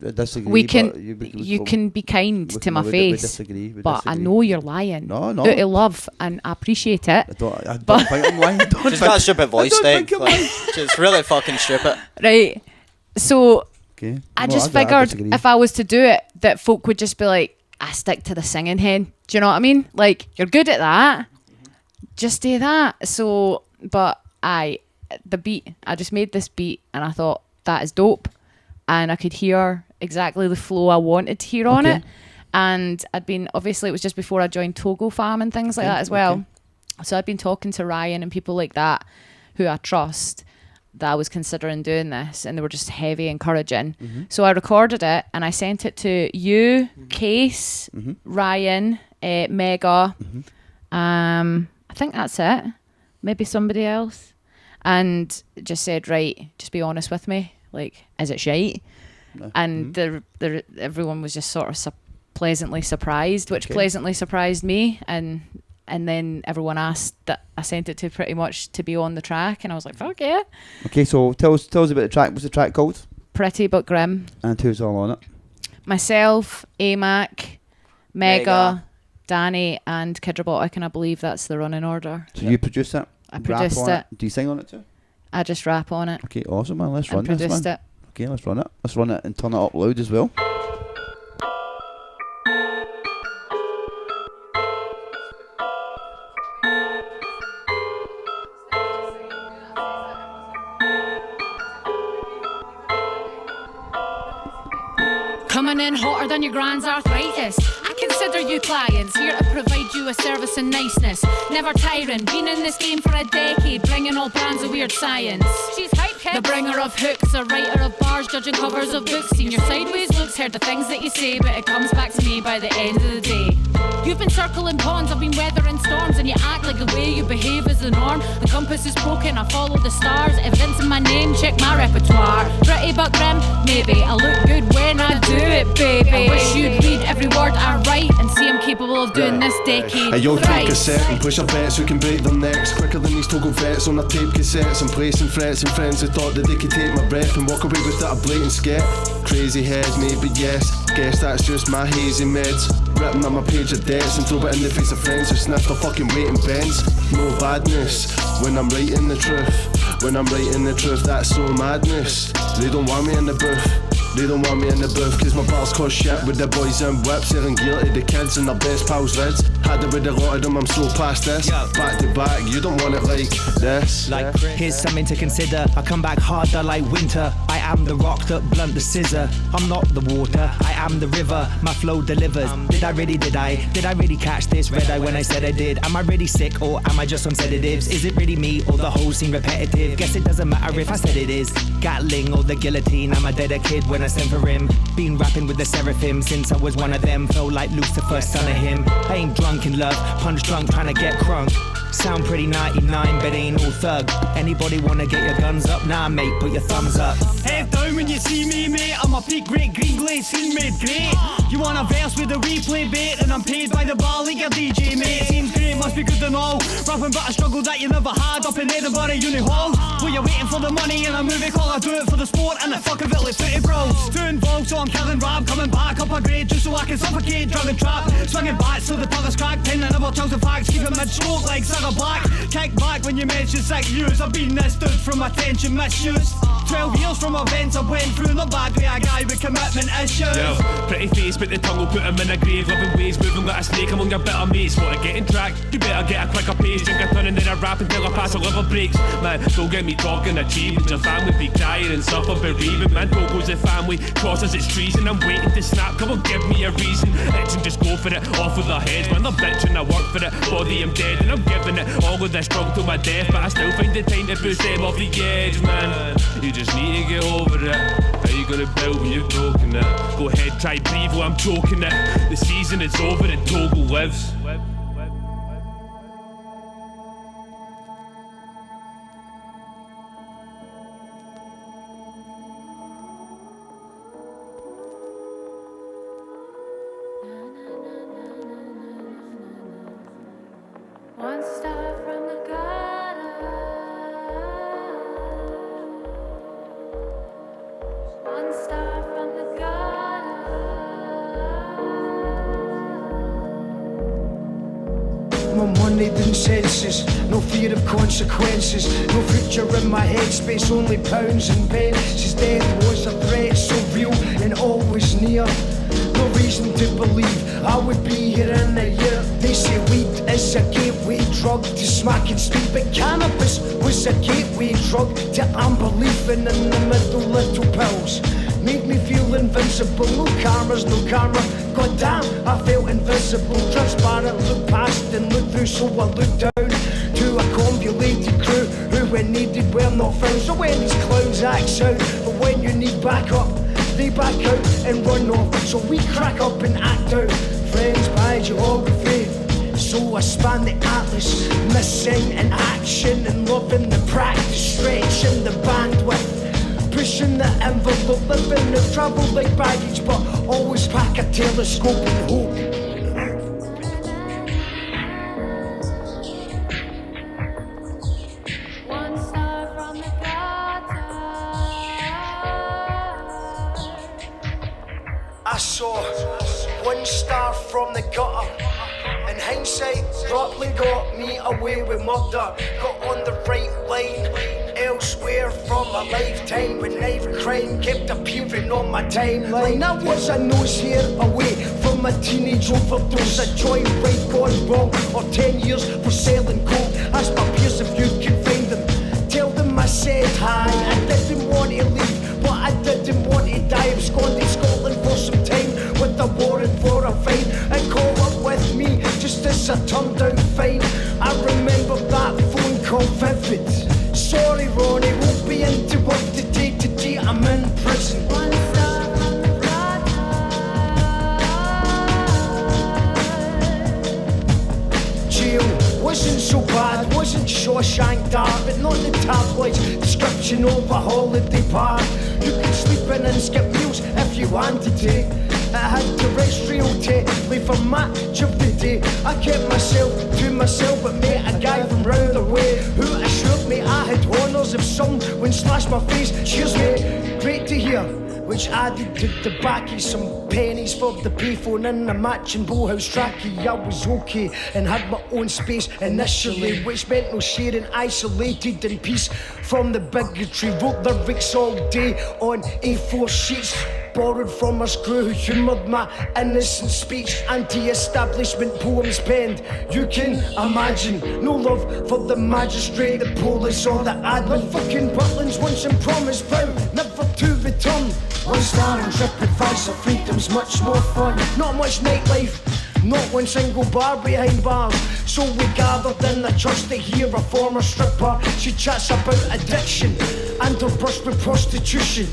I disagree. We but can, we you can be kind to my we face, disagree. We but I disagree. know you're lying. No, no. Out of love, and I appreciate it. I don't But- think I'm lying. She's got a stupid voice, don't Steg. think I'm Like, she's really fucking stupid. Right. So Okay. I No, just I figured disagree. if I was to do it, that folk would just be like, I stick to the singing hen. Do you know what I mean? Like, you're good at that. Just do that. So, but the beat, I just made this beat and I thought, that is dope. And I could hear exactly the flow I wanted to hear on Okay. it. And I'd been, obviously, it was just before I joined Togo Fam and things like Okay, that as well. okay. So I'd been talking to Ryan and people like that who I trust that I was considering doing this, and they were just heavy encouraging. Mm-hmm. So I recorded it and I sent it to you, Case, Mm-hmm. Ryan, Mega. I think that's it. Maybe somebody else. And just said, right, just be honest with me. Like, is it shite? And everyone was just sort of pleasantly surprised, which Okay. pleasantly surprised me. And then everyone asked that I sent it to pretty much to be on the track, and I was like, fuck yeah. Okay, so tell us about the track. What's the track called? Pretty but grim. And who's all on it? Myself, AMAC, Mega, Mega. Danny, and Kid Robotic, and I believe that's the running order. So you produced it? I Rap produced on it. Do you sing on it too? I just rap on it Okay, awesome, man. Let's and run this, produced man. it. Okay, let's run it. Let's run it and turn it up loud as well. Coming in hotter than your grand's arthritis. I can consider you clients, here to provide you a service and niceness. Never tiring, been in this game for a decade, bringing all brands of weird science. She's hype, kids. The bringer of hooks, a writer of bars, judging covers of books. Seen your sideways looks, heard the things that you say, but it comes back to me by the end of the day. You've been circling ponds, I've been weathering storms, and you act like the way you behave is the norm. The compass is broken, I follow the stars. Evidencing my name, check my repertoire. Pretty but grim, maybe. I look good when I do it, baby. I wish you'd read every word I write and see I'm capable of doing this decade. Hey, yo, take a thrice. set and push our bets who can break their necks quicker than these toggle vets on their tape cassettes. I'm placing threats and friends who thought that they could take my breath and walk away without a blatant scat. Crazy head, maybe yes. Guess that's just my hazy meds. Ripping on my page of debts and throw it in the face of friends who sniff the fucking weight and bends. No badness when I'm writing the truth. When I'm writing the truth, that's so madness. They don't want me in the booth. They don't want me in the booth cause my bars cause shit with the boys in whips, selling gear to the kids and their best pals' vids. Had it with a lot of them, I'm so past this. Back to back, you don't want it like this. Like, here's something to consider. I come back harder like winter. I am the rock that blunt the scissor. I'm not the water, I am the river. My flow delivers. Did I really catch this red eye when I said I did? Am I really sick or am I just on sedatives? Is it really me or the whole scene repetitive? Guess it doesn't matter if I said it is. Gatling or the guillotine, I'm a deader kid when I sent for him. Been rapping with the seraphim since I was one of them. Felt like Lucifer, son of him. I ain't drunk in love, punch drunk trying to get crunk. Sound pretty 99 but ain't all thug. Anybody wanna get your guns up? Nah mate, put your thumbs up. Head down when you see me, mate. I'm a peak great green glaze scene made great. You want a verse with a replay bait, and I'm paid by the bar like a DJ, mate. Seems great, must be good and all. Rapping but a struggle that you never had up in Edinburgh Uni Hall. Where you're waiting for the money and a movie call. I do it for the sport and the fuck of it like footy bros. Too involved so I'm killing rap, coming back up a grade just so I can suffocate, drug and trap. Swinging back so the plug is cracked, pen and never tells the facts. Keep it mid-stroke like Saga Black. Kick back when you mention sick views. I've been this dude from attention misused. 12 years from events I went through, the bad way a guy with commitment issues. Yo, pretty face but the tongue will put him in a grave. Living ways, moving like a snake among your bitter mates. Want to get in track, you better get a quicker pace. Drink a ton and then I rap until I pass a liver breaks. Man, don't get me talking achievements. Your family be crying and suffer bereavement. Man, Togo's the family, crosses its treason. I'm waiting to snap, come on give me a reason. Itching just go for it, off with their heads. Man, they're bitching, I work for it, body I'm dead. And I'm giving it all of this struggle to my death. But I still find the time to push them off the edge, man. You just need to get over it. How you gonna build when you've broken it? Go ahead, try breathe while I'm choking it. The season is over and Togo lives. One star from the gutter. One star from the gutter. My money in senses, no fear of consequences. No future in my headspace, only pounds and pence. His death was a threat so real and always near. No reason to believe I would be here in a year. They say weed is a gateway drug to smacking street, but cannabis was a gateway drug to unbelief. And in the middle, little pills made me feel invincible. No karma's no karma. God damn, I felt invisible. Transparent, look past and look through, so I looked down to a combulated crew who when needed were not found. So when these clowns act out, but when you need backup, they back out and run off. So we crack up and act out, friends by geography. So I span the atlas, missing in action and loving the practice, stretching the bandwidth, pushing the envelope, living the travel like baggage, but always pack a telescope and hope. One star from the gutter. I saw one star from the gutter. In hindsight, probably got me away with murder. Got on the right line, elsewhere from a lifetime. When knife crime kept appearing on my timeline. I was a nose hair away from a teenage overdose. A joyride gone wrong, or 10 years for selling coke. Ask my peers if you can find them. Tell them I said hi. I didn't want to leave, but I didn't want to die. I was gone to Scotland for some time with a warrant for a fine and call Sorry, Ronnie, won't be into work today. I'm in prison. Jail wasn't so bad, wasn't Shawshank dark, but not the tabloids description of a holiday park. You could sleep in and skip meals if you wanted to. I had terrestrial leave for much of the day. I kept myself to myself, but met a guy from round the way who assured me I had honours if someone slashed my face. Cheers, mate, great to hear. Which added to the backy some pennies for the payphone and a matching bowhouse trackie. I was okay and had my own space initially, which meant no sharing, isolated in peace from the bigotry. Wrote lyrics all day on A4 sheets, borrowed from a screw who humoured my innocent speech. Anti-establishment poems penned, you can imagine. No love for the magistrate, the police or the admin. Fucking Butlins once and promised vow never to return. One star and TripAdvisor, freedom's much more fun. Not much nightlife, not one single bar behind bars. So we gathered in the church to hear a former stripper. She chats about addiction and her brush with prostitution.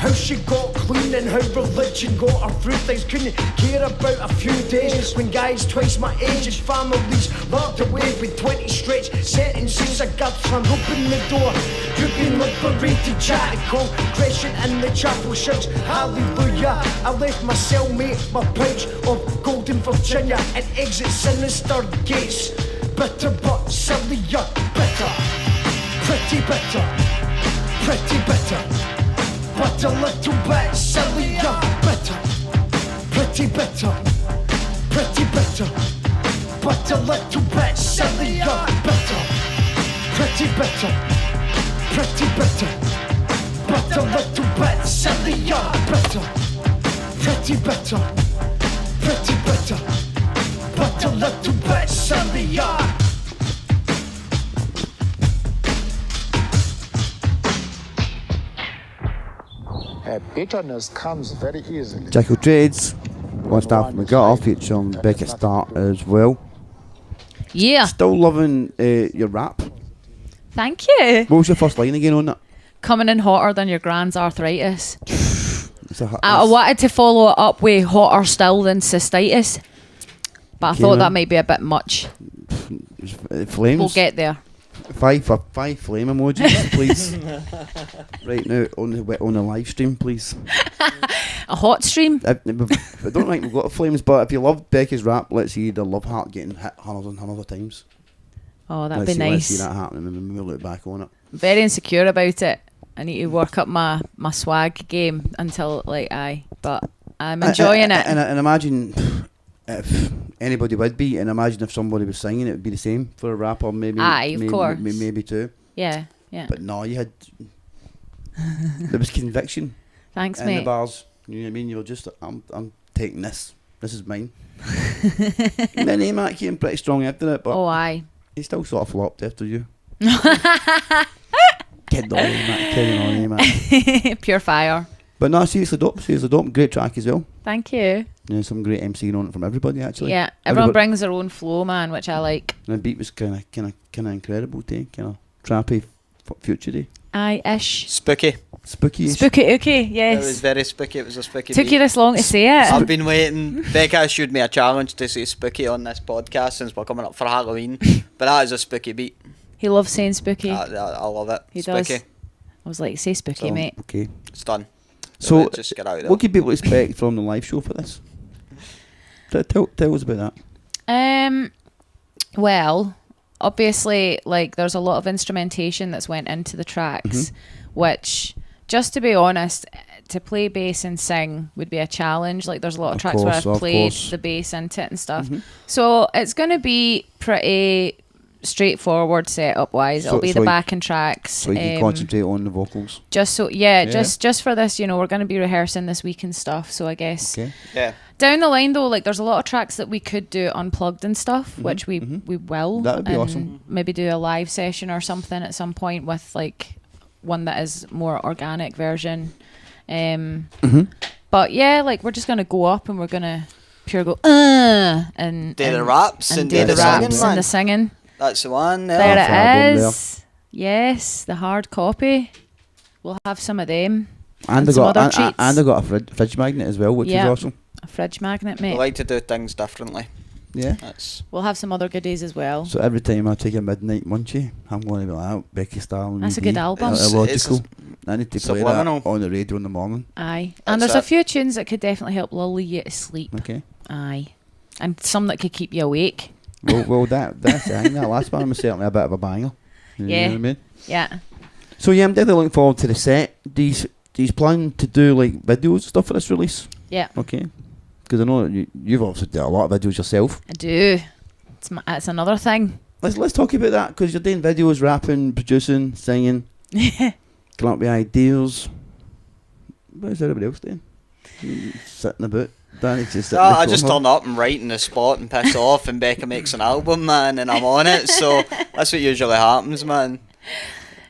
How she got clean and how religion got her through things. Couldn't care about a few days when guys twice my age and families locked away with 20 stretch sentences. I got slammed open the door. You've been liberated, chat concretion in the chapel shouts hallelujah. I left my cellmate my pouch of golden Virginia and exit sinister gates. Bitter but sillier, bitter, pretty bitter, pretty bitter. But a little bit sillier, bitter, pretty bitter, pretty bitter. But a little bit sillier, bitter, pretty bitter, pretty bitter. But a little bit sillier, bitter, pretty bitter, pretty bitter. But a little bit sillier. Bitterness comes very easily. Jackal Trades, One Star from the Gutter, featuring Becca Starr as well. Yeah. Still loving your rap. Thank you. What was your first line again on that? Coming in hotter than your grand's arthritis. It's a, I wanted to follow it up with hotter still than cystitis, but I thought that might be a bit much. Flames. We'll get there. Five flame emojis, please. Right now on the live stream, please. A hot stream. I don't think we've got flames, but if you love Becca's rap, let's see the love heart getting hit hundreds and hundreds of times. Oh, that'd Let's be nice. Let's see that happening when we look back on it. Very insecure about it. I need to work up my swag game until but I'm enjoying it. And imagine if anybody would be, and imagine if somebody was singing, it would be the same for a rapper, maybe. Of course. Maybe too. Yeah. But no, you had. There was conviction. Thanks, in mate. the bars. You know what I mean? You were just, I'm taking this. This is mine. And then A-Mac came pretty strong after it, but. Oh, aye. He still sort of flopped after you. Kidding on A-Mac. Pure fire. But no, seriously dope. Great track as well. Thank you. Yeah, some great MCing on it from everybody actually. Yeah, everyone brings their own flow, man, which I like. And the beat was kind of incredible too, kind of trappy, future-y. Aye-ish. Spooky. Spooky-ish. Spooky, okay, yes. It was very spooky. It was a spooky Took beat. you this long to say it. I've been waiting. Becca issued me a challenge to say spooky on this podcast since we're coming up for Halloween. But that is a spooky beat. He loves saying spooky. I love it. He spooky. does. I was like, say spooky, mate. Okay. It's done. So, just get out of there. what can people expect from the live show for this? Tell us about that. Well, obviously, there's a lot of instrumentation that's went into the tracks, which, just to be honest, to play bass and sing would be a challenge. There's a lot of tracks where I've played the bass into it and stuff. So it's going to be pretty straightforward setup wise. It'll be the backing tracks. So you can concentrate on the vocals. Just for this, we're going to be rehearsing this week and stuff. So I guess down the line though, there's a lot of tracks that we could do unplugged and stuff, which we will. That would be awesome. Maybe do a live session or something at some point with one that is more organic version. But yeah, we're just gonna go up and we're gonna pure go and do the raps and do the raps singing, and the singing. That's the one. There it is. Yes, the hard copy. We'll have some of them. And I some got other treats. and I got a fridge magnet as well, which is Yeah. awesome. A fridge magnet, I mate. like to do things differently. Yeah. That's We'll have some other goodies as well. So every time I take a midnight munchie, I'm going to be like, Becca Starr Wee That's a D. good album. Illogical. I need to play that subliminal. on the radio in the morning. Aye. That's And there's it. a few tunes that could definitely help lull you to sleep. Okay. Aye. And some that could keep you awake. Well, that's the thing. That last one was certainly a bit of a banger. You Yeah. know what I mean? Yeah. So yeah, I'm definitely looking forward to the set. These plan to do like videos stuff for this release. Yeah. Okay. Because I know you've obviously done a lot of videos yourself. I do. It's another thing. Let's talk about that, because you're doing videos, rapping, producing, singing, coming up with ideas. What is everybody else doing? Sitting about. Danny's just sitting I there just going, turn up and write in the spot and piss off, and Becca makes an album, man, and I'm on it. So that's what usually happens, man.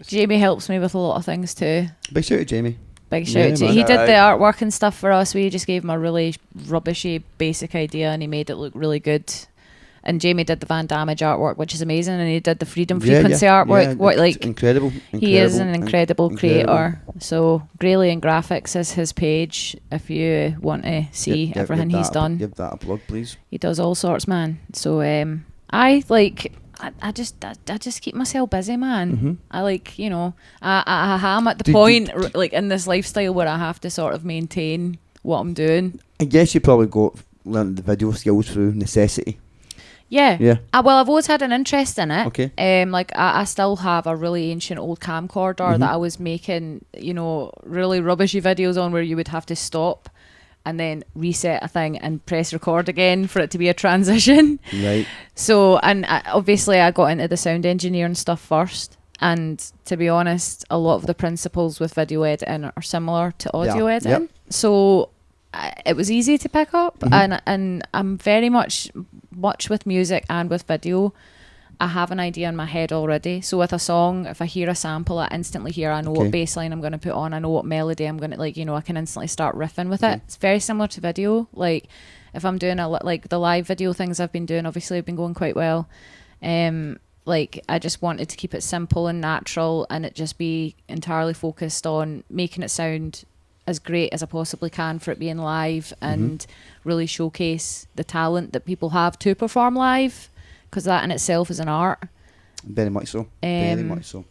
Jamie helps me with a lot of things too. Big shout out to Jamie. Big shout out to man. He did Shout the out. artwork and stuff for us. We just gave him a really rubbishy basic idea and he made it look really good. And Jamie did the Van Damage artwork, which is amazing, and he did the Freedom Frequency artwork. What it's like incredible. he is an incredible incredible. creator. So Grayley and Graphics is his page if you want to see Give everything he's that done. Give that a plug, please. He does all sorts, man. So I just keep myself busy, man. Mhm. I like, you know, I am at the Did- point like in this lifestyle where I have to sort of maintain what I'm doing. I guess you probably got learned the video skills through necessity. Yeah. Yeah. Well, I've always had an interest in it. Okay. Like I still have a really ancient old camcorder that I was making, you know, really rubbishy videos on where you would have to stop and then reset a thing and press record again for it to be a transition. Right. So, and obviously I got into the sound engineering stuff first. And to be honest, a lot of the principles with video editing are similar to audio Yeah. editing. Yep. So it was easy to pick up. And I'm very much with music and with video. I have an idea in my head already. So with a song, if I hear a sample, I instantly hear, I know what bass line I'm going to put on. I know what melody I'm going to, like, you know, I can instantly start riffing with it. It's very similar to video. Like if I'm doing like the live video things I've been doing, obviously have been going quite well. Like I just wanted to keep it simple and natural and it just be entirely focused on making it sound as great as I possibly can for it being live and really showcase the talent that people have to perform live, because that in itself is an art. Very much so. Very much so.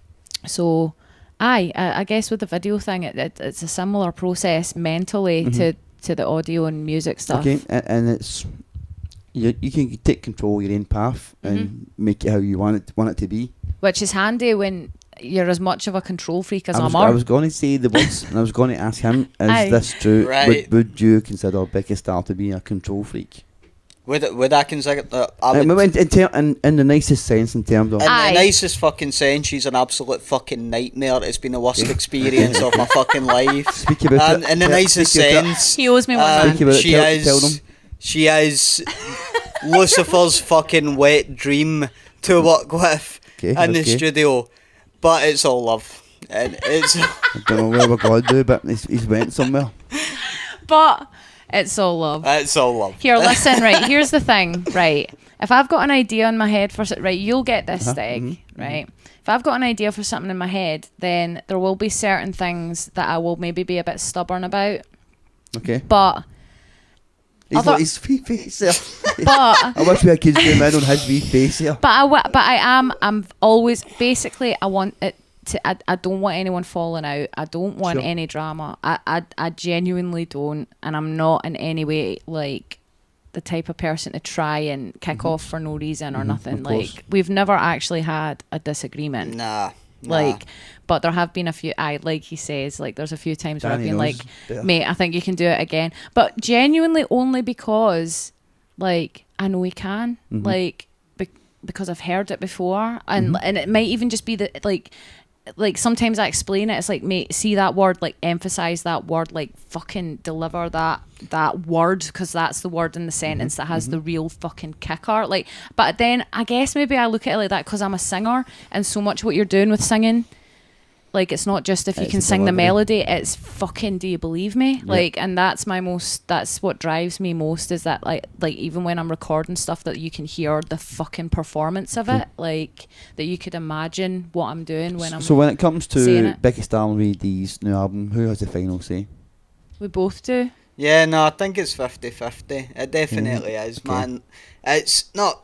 So I guess with the video thing it's a similar process mentally to the audio and music stuff. Okay, and it's you can take control of your own path and make it how you want it to be. Which is handy when you're as much of a control freak as I I was going to say the words, and I was going to ask him, is Aye. this true? Right. Would you consider Becca Starr to be a control freak? Would I consider that? I In, would, in the nicest sense, in terms of... in Aye. the nicest fucking sense, she's an absolute fucking nightmare. It's been the worst experience of my fucking life. Speak about And it. in the nicest Speak about it. sense, He owes me one, man. Speak about it. she Tell them. She is Lucifer's fucking wet dream to work with in the studio, but it's all love, and it's. I don't know where we're going to do, but he's went somewhere. But it's all love. It's all love. Here, listen, right, here's the thing, right. If I've got an idea in my head for right, you'll get this, Steg, right? If I've got an idea for something in my head, then there will be certain things that I will maybe be a bit stubborn about. Okay. But He's got his wee face there. but I wish we could zoom in on his wee face here. I'm always basically I want it to I don't want anyone falling out. I don't want any drama. I genuinely don't, and I'm not in any way like the type of person to try and kick off for no reason or nothing. of course. Like we've never actually had a disagreement. Nah. Like, but there have been a few. Like he says, like there's a few times where I've Danny been knows like, better. mate, I think you can do it again. But genuinely only because, like, I know he can. Like, because I've heard it before, and it might even just be that like sometimes I explain it. It's like, mate, see that word, like emphasize that word, like fucking deliver that word, because that's the word in the sentence that has the real fucking kicker. Like, but then I guess maybe I look at it like that because I'm a singer, and so much what you're doing with singing Like, it's not just if you It's can the sing the delivery. melody, it's fucking do you believe me? Like, and that's what drives me most, is that like even when I'm recording stuff, that you can hear the fucking performance of it, like that you could imagine what I'm doing when I'm So when it comes saying to it. Becca Starr Wee D's new album, who has the final say? We both do. Yeah, no, I think it's 50-50. It definitely is, Okay. man. It's not...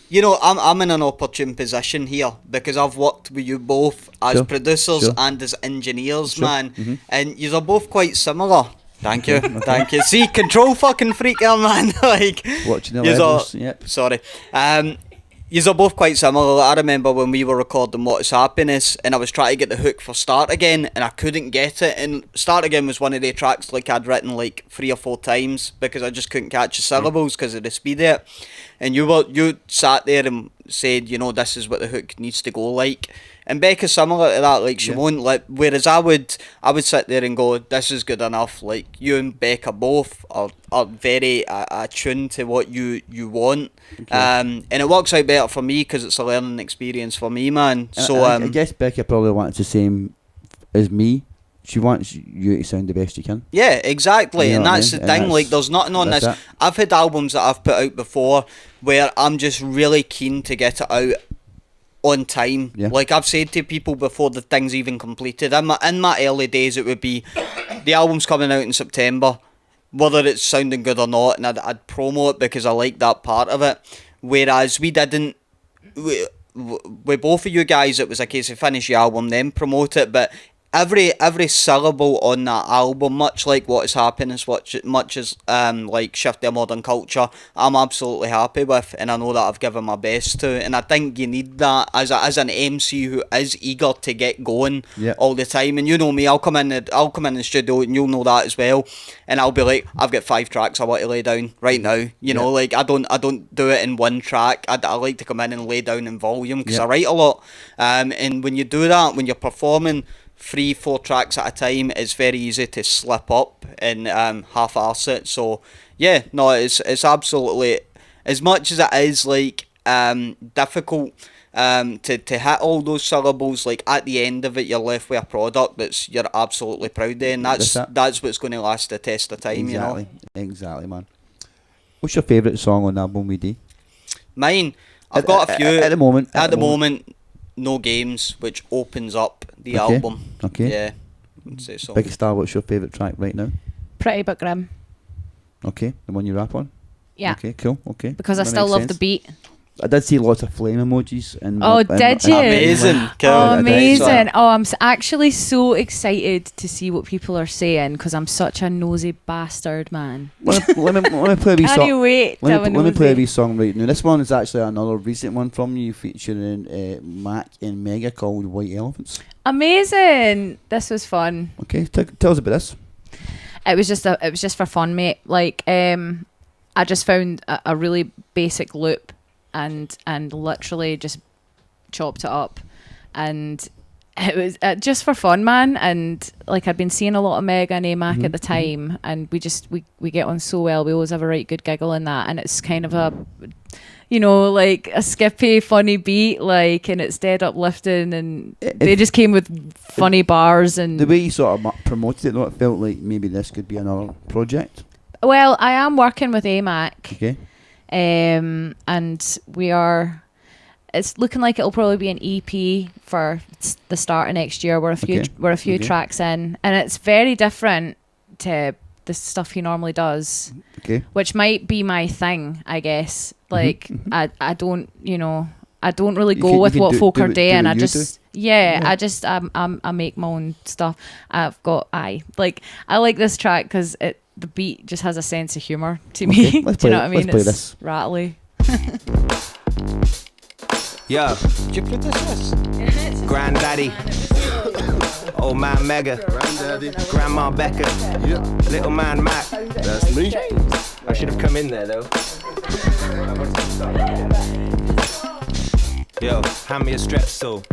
You know, I'm in an opportune position here because I've worked with you both as Sure, producers sure. and as engineers, Sure, man. mhm. And you're both quite similar. Thank you, Okay. thank you. See, control fucking freak here, man. Like, Watching the yous levels, are- yep. Sorry. Yous are both quite similar. I remember when we were recording What Is Happiness, and I was trying to get the hook for Start Again, and I couldn't get it. And Start Again was one of the tracks like I'd written like 3 or 4 times because I just couldn't catch the syllables because of the speed of it. And you sat there and said, you know, this is what the hook needs to go like. And Becca's similar to that, like she won't let. Whereas I would sit there and go, this is good enough. Like you and Becca both are very attuned to what you want, and it works out better for me because it's a learning experience for me, man. So I guess Becca probably wants the same as me. She wants you to sound the best you can. yeah, exactly, You know and what I that's mean? the And thing. Like, there's nothing on this. that's it. I've had albums that I've put out before where I'm just really keen to get it out on time. Yeah. Like I've said to people before the thing's even completed. In my early days, it would be the album's coming out in September, whether it's sounding good or not, and I'd promo it because I like that part of it. Whereas we didn't. With both of you guys, it was a case of finish your album, then promote it. But every syllable on that album, much like What Is Happiness, much as like Shift Their Modern Culture, I'm absolutely happy with, and I know that I've given my best to, and I think you need that as an MC who is eager to get going all the time. And you know me, I'll come in the studio, and you'll know that as well, and I'll be like, I've got 5 tracks I want to lay down right now. You know, like I don't do it in one track. I like to come in and lay down in volume because I write a lot, and when you do that, when you're performing 3-4 tracks at a time, it's very easy to slip up and half-arse it. So yeah, no, it's absolutely, as much as it is like difficult to hit all those syllables, like at the end of it you're left with a product that's you're absolutely proud of, and that's what's going to last the test of time. Exactly. You know, Exactly, man. What's your favourite song on the album, Wee D? mine, I've got a few at the moment. At the moment, No Games, which opens up the Okay, album. okay. Yeah, I'd say so. Becca Starr, what's your favourite track right now? Pretty but grim. Okay, the one you rap on? Yeah. Okay, cool, okay. Because I That still makes love sense. the beat. I did see lots of flame emojis. Did you? Amazing. Cool. Oh, I did. amazing. Oh, I'm actually so excited to see what people are saying because I'm such a nosy bastard, man. Let me play a wee Can't song. you wait to have a Let me play a nosy? wee song right now. This one is actually another recent one from you, featuring Mac and Mega, called White Elephants. Amazing. This was fun. Okay, tell us about this. It was just for fun, mate. Like, I just found a really basic loop and literally just chopped it up, and it was just for fun, man. And like, I'd been seeing a lot of Meg and AMAC at the time, and we get on so well. We always have a right good giggle in that, and it's kind of a, you know, like a skippy, funny beat, like, and it's dead uplifting, and they just came with funny bars. And The way you sort of promoted it, though, it felt like maybe this could be another project. well, I am working with AMAC. Okay. And it's looking like it'll probably be an EP for the start of next year. We're a few tracks in, and it's very different to the stuff he normally does. Okay. Which might be my thing, I guess. Like, I don't, you know, I don't really You go can- with you can what do- folk do are what- doing. do what I you just do. I make my own stuff. I like this track because the beat just has a sense of humor to me. Okay, let's Do you know play- what I mean? let's play It's this. rattly. Yeah, Did you produce this? Granddaddy. Old man Mega. Granddaddy. Grandma Becca. Yep, Little man Mac. that's me. I should have come in there though. Yo, hand me a strep so.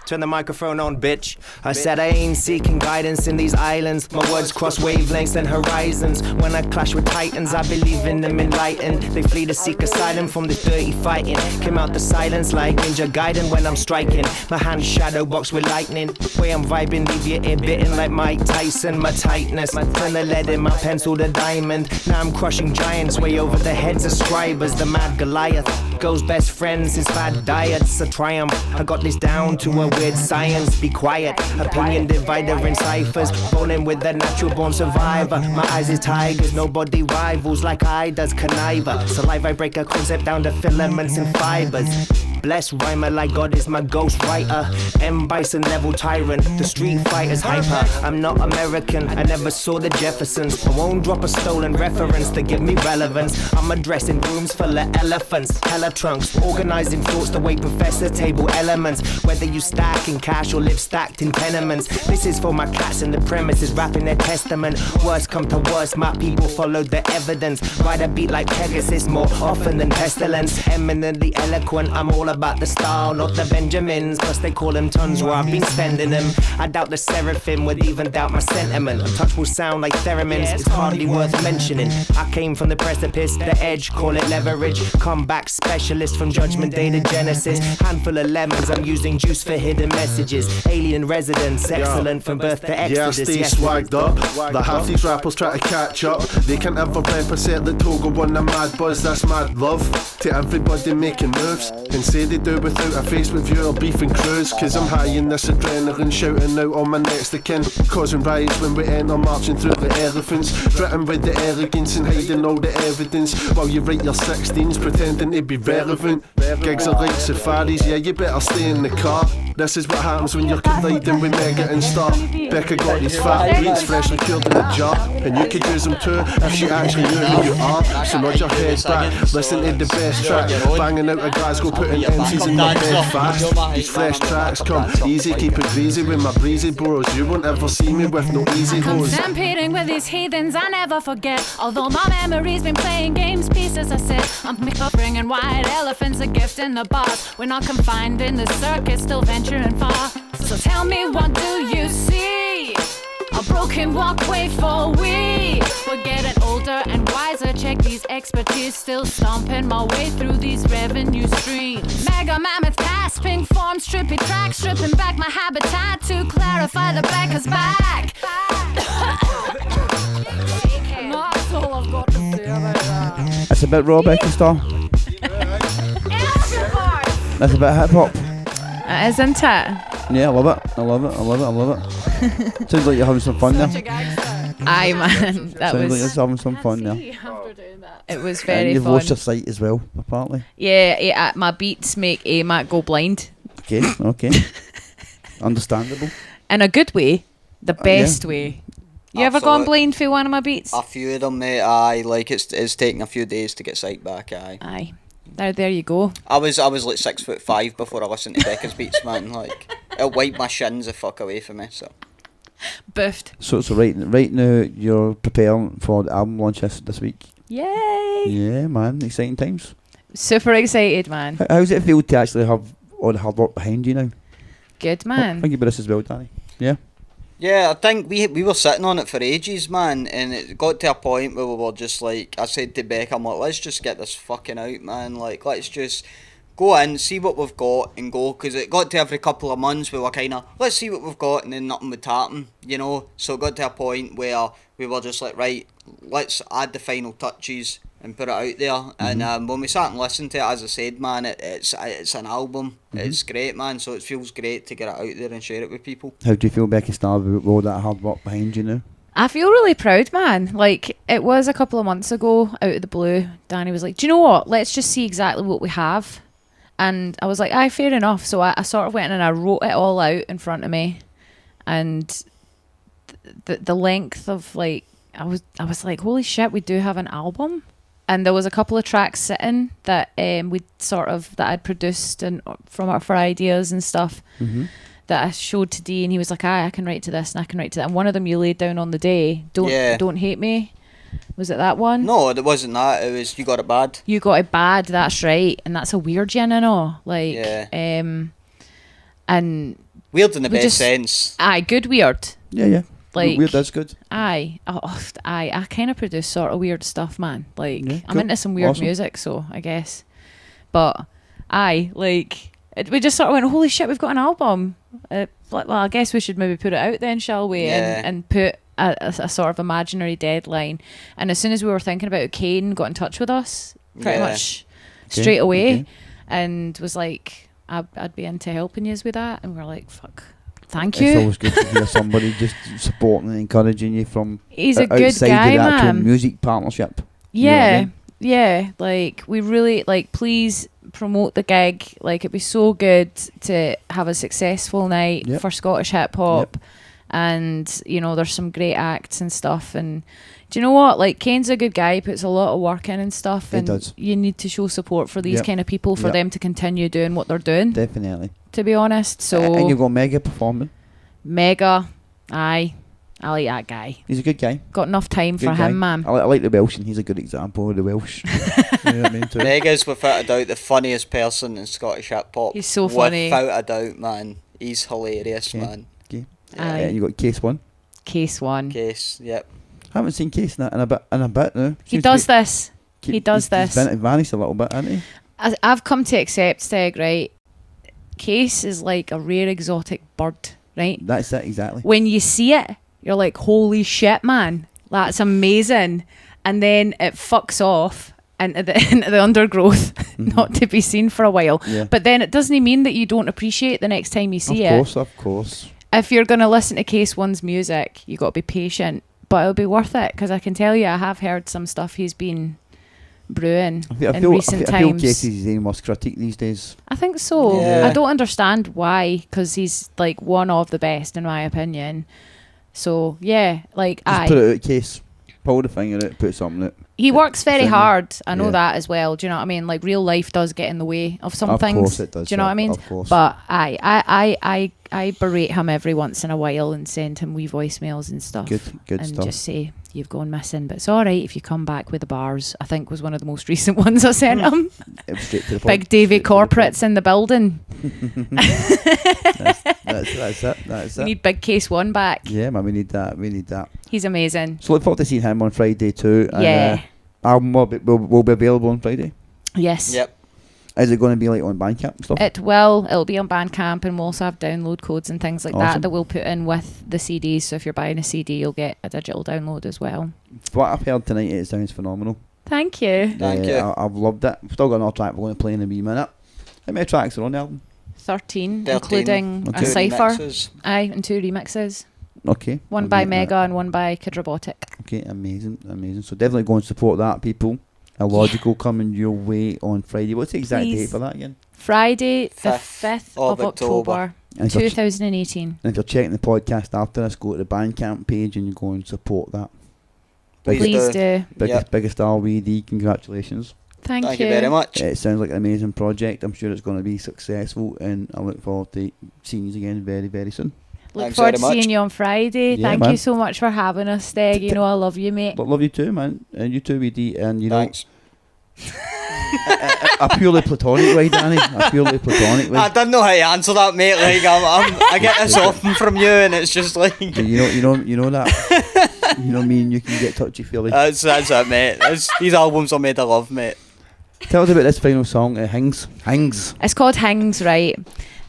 Turn the microphone on, bitch. I said I ain't seeking guidance in these islands. My words cross wavelengths and horizons. When I clash with titans, I believe in them enlightened. They flee to seek asylum from this dirty fighting. Came out the silence like Ninja Gaiden when I'm striking. My hand shadow box with lightning. Way I'm vibing, leave your ear bitten like Mike Tyson. My tightness, my turn the lead in my pencil to diamond. Now I'm crushing giants way over the heads of scribers. The mad Goliath goes best friends, his fad diets a triumph. I got this down to a weird science. Be quiet, opinion divider in ciphers. Rolling with a natural born survivor. My eyes is tigers, nobody rivals like I does conniver. Saliva, I break a concept down to filaments and fibers. Blessed rhymer like God is my ghost writer. M. Bison level tyrant, the street fighter's hyper. I'm not American, I never saw the Jeffersons. I won't drop a stolen reference to give me relevance. I'm addressing rooms full of elephants, hella trunks, organizing thoughts the way professor table elements. Whether you stack in cash or live stacked in tenements. This is for my cats in the premises, rapping their testament. Worst come to worst, my people followed the evidence. Ride a beat like Pegasus more often than pestilence. Eminently eloquent, I'm all about the style, not the Benjamins. Plus they call them tons where I've been spending them. I doubt the seraphim would even doubt my sentiment. A touch will sound like theremins, it's hardly worth mentioning. I came from the precipice, the edge, call it leverage. Comeback specialist from Judgment Day to Genesis. Handful of lemons, I'm using juice for hidden messages. Alien residence, excellent from birth to exodus. Yeah, stay swagged up. The half these rappers try to catch up. They can't ever represent the Togo won a mad buzz, that's mad love. To everybody making moves and say they do without a face with you or beef and cruise. Cause I'm high in this adrenaline, shouting out on my next of kin. Causing riots when we enter, marching through the elephants. Threatened with the arrogance and hiding all the evidence. While you write your 16s pretending to be relevant. Gigs are like safaris, yeah you better stay in the car. This is what happens when you're colliding with Mega and Star. Becca got these fat beats freshly cured in a jar. And you could use them too if she actually knew who you are. So nod your head back, listen to the best track. Banging out a Glasgow, putting MCs in my bed fast. These fresh tracks come easy, keep it breezy with my breezy bros. You won't ever see me with no easy I'm hoes. stampeding with these heathens I never forget. Although my memory's been playing games, pieces I said. I'm bringing white elephants, a gift in the box. We're not confined in the circus, still venturing far. So tell me, what do you see? A broken walkway for we. We're getting older and wiser. Check these expertise, still stomping my way through these revenue streams. Mega mammoth cast, pink forms, trippy tracks, stripping back my habitat to clarify the Becca's back. That's all I've got to say about that. It's a bit raw, Becca Starr. That's a bit hip hop. It is, isn't it? Yeah, I love it. I love it. I love it. I love it. Sounds like you're having some fun there. Aye, man. That Sounds like was. you're having some fun there. It was And very you've fun. lost your sight as well, apparently. Yeah, my beats make AMAC go blind. Okay, okay. Understandable. In a good way, the best yeah. way. You ever gone blind for one of my beats? A few of them, mate. Aye, like it's taking a few days to get sight back. Aye. Aye. There you go. I was like 6'5" before I listened to Becca's beats, man. Like it'll wipe my shins the fuck away from me. So. Buffed. So right now you're preparing for the album launch this week. Yay! Yeah, man, exciting times. Super excited, man. How's it feel to actually have all the hard work behind you now? Good, man. Think about this as well, Danny. Yeah. Yeah, I think we were sitting on it for ages, man, and it got to a point where we were just like, I said to Becca, I'm like, let's just get this fucking out, man. Like, let's just go in, see what we've got, and go. Because it got to every couple of months we were kind of, let's see what we've got, and then nothing would happen, you know. So it got to a point where we were just like, right, let's add the final touches and put it out there. And when we sat and listened to it, as I said, man, it's an album. It's great, man. So it feels great to get it out there and share it with people. How do you feel, Becca Starr, with all that hard work behind you now? I feel really proud, man. Like, it was a couple of months ago, out of the blue, Danny was like, do you know what? Let's just see exactly what we have. And I was like, aye, fair enough. So I sort of went and I wrote it all out in front of me. And the length of, like, I was like, holy shit, we do have an album. And there was a couple of tracks sitting that that I'd produced and for ideas and stuff that I showed to Dee, and he was like, I can write to this and I can write to that. And one of them you laid down on the day, Don't Hate Me. Was it that one? No, it wasn't that. It was You Got It Bad. You Got It Bad, that's right. And that's a weird one, I know. Like, yeah. and Weird in the we best just- sense. aye, good weird. Yeah. Like, Weird, that's good. Aye, I kind of produce sort of weird stuff, man. Like, Yeah, I'm cool. into some weird Awesome. music, so I guess. But aye, like we just sort of went, holy shit, we've got an album. Well, I guess we should maybe put it out then, shall we? Yeah. And put a sort of imaginary deadline. And as soon as we were thinking about it, Kane got in touch with us pretty Yeah. much straight away, okay. and was like, I'd be into helping you with that. And we were like, fuck. Thank It's you. always good to hear somebody just supporting and encouraging you from He's a good outside guy, of the actual man. music partnership. You know what I Yeah, mean? yeah. Like, we really, like, please promote the gig. Like, it'd be so good to have a successful night Yep. for Scottish hip hop. And, you know, there's some great acts and stuff. And do you know what? Like, Kane's a good guy, he puts a lot of work in and stuff. He And does. you need to show support for these Yep. kind of people for Yep. them to continue doing what they're doing, Definitely. to be honest. So, And you've got Mega performing. Mega, aye. I like that guy. He's a good guy. Got enough time Good for guy. him, man. I like the Welsh, and he's a good example of the Welsh. You know what I mean? Too. Mega's without a doubt the funniest person in Scottish hip hop. He's so funny. Without a doubt, man. He's hilarious, Okay. man. Okay. Aye. You got Case One. Case one. Case, yep. Haven't seen Case in a bit now. He does this. He does He's this. vanished a little bit, hasn't he? I've come to accept, Steg, right? Case is like a rare exotic bird, right? That's it, exactly. When you see it, you're like, holy shit, man. That's amazing. And then it fucks off into the undergrowth, not to be seen for a while. Yeah. But then it doesn't mean that you don't appreciate the next time you see Of course. If you're going to listen to Case One's music, you got to be patient. But it'll be worth it, because I can tell you, I have heard some stuff he's been brewing in recent I feel times. Case is the most critique these days. I think so. Yeah. I don't understand why, because he's like one of the best in my opinion. So yeah, like Just put it out, Case. Pull the finger out, put something out. he works very Certainly. hard. I know Yeah. that as well. Do you know what I mean? Like, real life does get in the way of some things. Of course it does. Do you know what I mean? Of course. But I berate him every once in a while and send him wee voicemails and stuff. Good and stuff. just say, you've gone missing, but it's all right if you come back with the bars. I think was one of the most recent ones I sent him. It was straight to the point. Big Davy Straight to the point. corporates in the building. That's it. That's We it. need Big Case One back. Yeah, man, we need that. He's amazing. So look forward to seeing him on Friday too. And, Yeah. album will be available on Friday. Yes. Yep. Is it going to be like on Bandcamp and stuff? It'll be on Bandcamp, and we'll also have download codes and things like Awesome. that we'll put in with the CDs. So if you're buying a CD, you'll get a digital download as well. What I've heard tonight, it sounds phenomenal. Thank you. Thank you. I've loved it. I've still got another track we're going to play in a wee minute. How many tracks are on the album? 13, 13. including Okay. a cipher. Remixes. Aye, and 2 remixes. Okay. One I'll by get that. Mega and one by Kid Robotic. Okay, amazing. So definitely go and support that, people. Illogical coming your way on Friday. What's the exact Please. date for that again? Friday, the 5th 5th of of October, October. And if, you're 2018. and if you're checking the podcast after this, go to the Bandcamp page and you go and support that. Please do. Becca Starr Wee D, congratulations. Thank you very much. It sounds like an amazing project. I'm sure it's going to be successful, and I look forward to seeing you again very, very soon. Look Thanks forward very to seeing much. you on Friday. Yeah, Thank man. you so much for having us, Steg. You know I love you, mate. But love you too, man. And you too, Wee D. And you know, Thanks. a purely platonic way, Danny. A purely platonic way. I don't know how to answer that, mate. Like I get this often from you, and it's just like You know that. You know me and you can get touchy feely. that's it, mate. These albums are made of love, mate. Tell us about this final song, Hings. It's called Hings, right?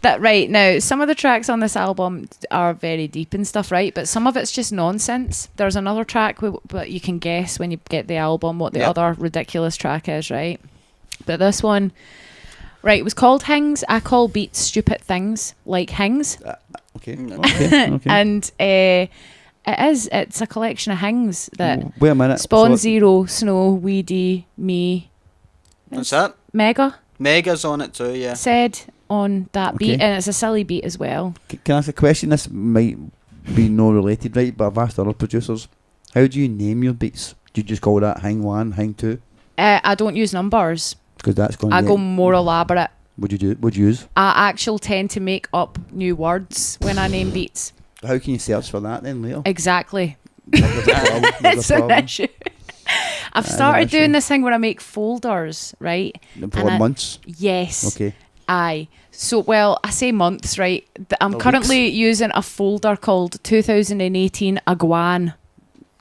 Right now, some of the tracks on this album are very deep and stuff, right? But some of it's just nonsense. There's another track but you can guess when you get the album what the Yep. other ridiculous track is, right? But this one, right, it was called Hings. I call beats stupid things like Hings. Okay. And it's a collection of Hings that Wait a minute. Spawn So- Zero, Snow, Wee D, me, That's it. Mega Mega's on it too, yeah. said on that beat, Okay. and it's a silly beat as well. Can I ask a question? This might be no related, right? But I've asked other producers, how do you name your beats? Do you just call that Hang 1, Hang 2? I don't use numbers. Because that's going to I go more elaborate. Would you use? I actually tend to make up new words when I name beats. How can you search for that then later? Exactly. There's a problem, there's It's a an problem. issue. I've That's an started issue. doing this thing where I make folders, right? For I- months? Yes. Okay. Aye. So, well, I say months, right? I'm currently using a folder called 2018 Aguan.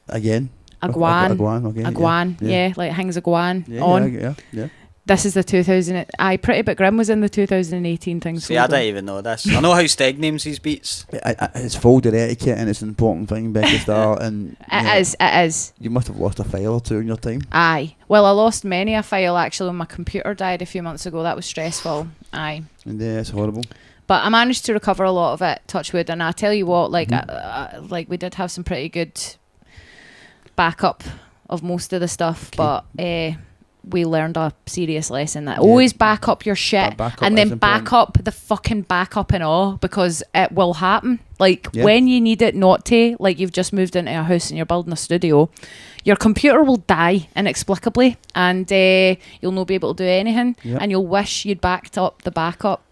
Again? Aguan. Aguan, okay. Aguan, yeah, like hangs Aguan on. Yeah. This is the 2000. Pretty But Grim was in the 2018 thing. See, I don't even know this. I know how Steg names his beats. It's folder etiquette and it's an important thing, Becca Starr. And It is. You must have lost a file or two in your time. Aye. Well, I lost many a file actually when my computer died a few months ago. That was stressful. Aye. And yeah, it's horrible. But I managed to recover a lot of it, touch wood. And I tell you what, like, like we did have some pretty good backup of most of the stuff, but we learned a serious lesson that always back up your shit and then back up the fucking backup and all, because it will happen. Like when you need it not to, like you've just moved into a house and you're building a studio, your computer will die inexplicably and you'll not be able to do anything and you'll wish you'd backed up the backup.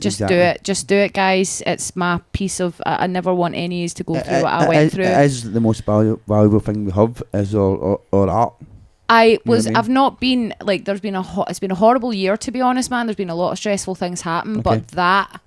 Just do it, guys. It's my piece of I never want any of you to go through what I went through. It is the most valuable thing we have is our art. I've not been like, there's been it's been a horrible year, to be honest, man. There's been a lot of stressful things happen, but that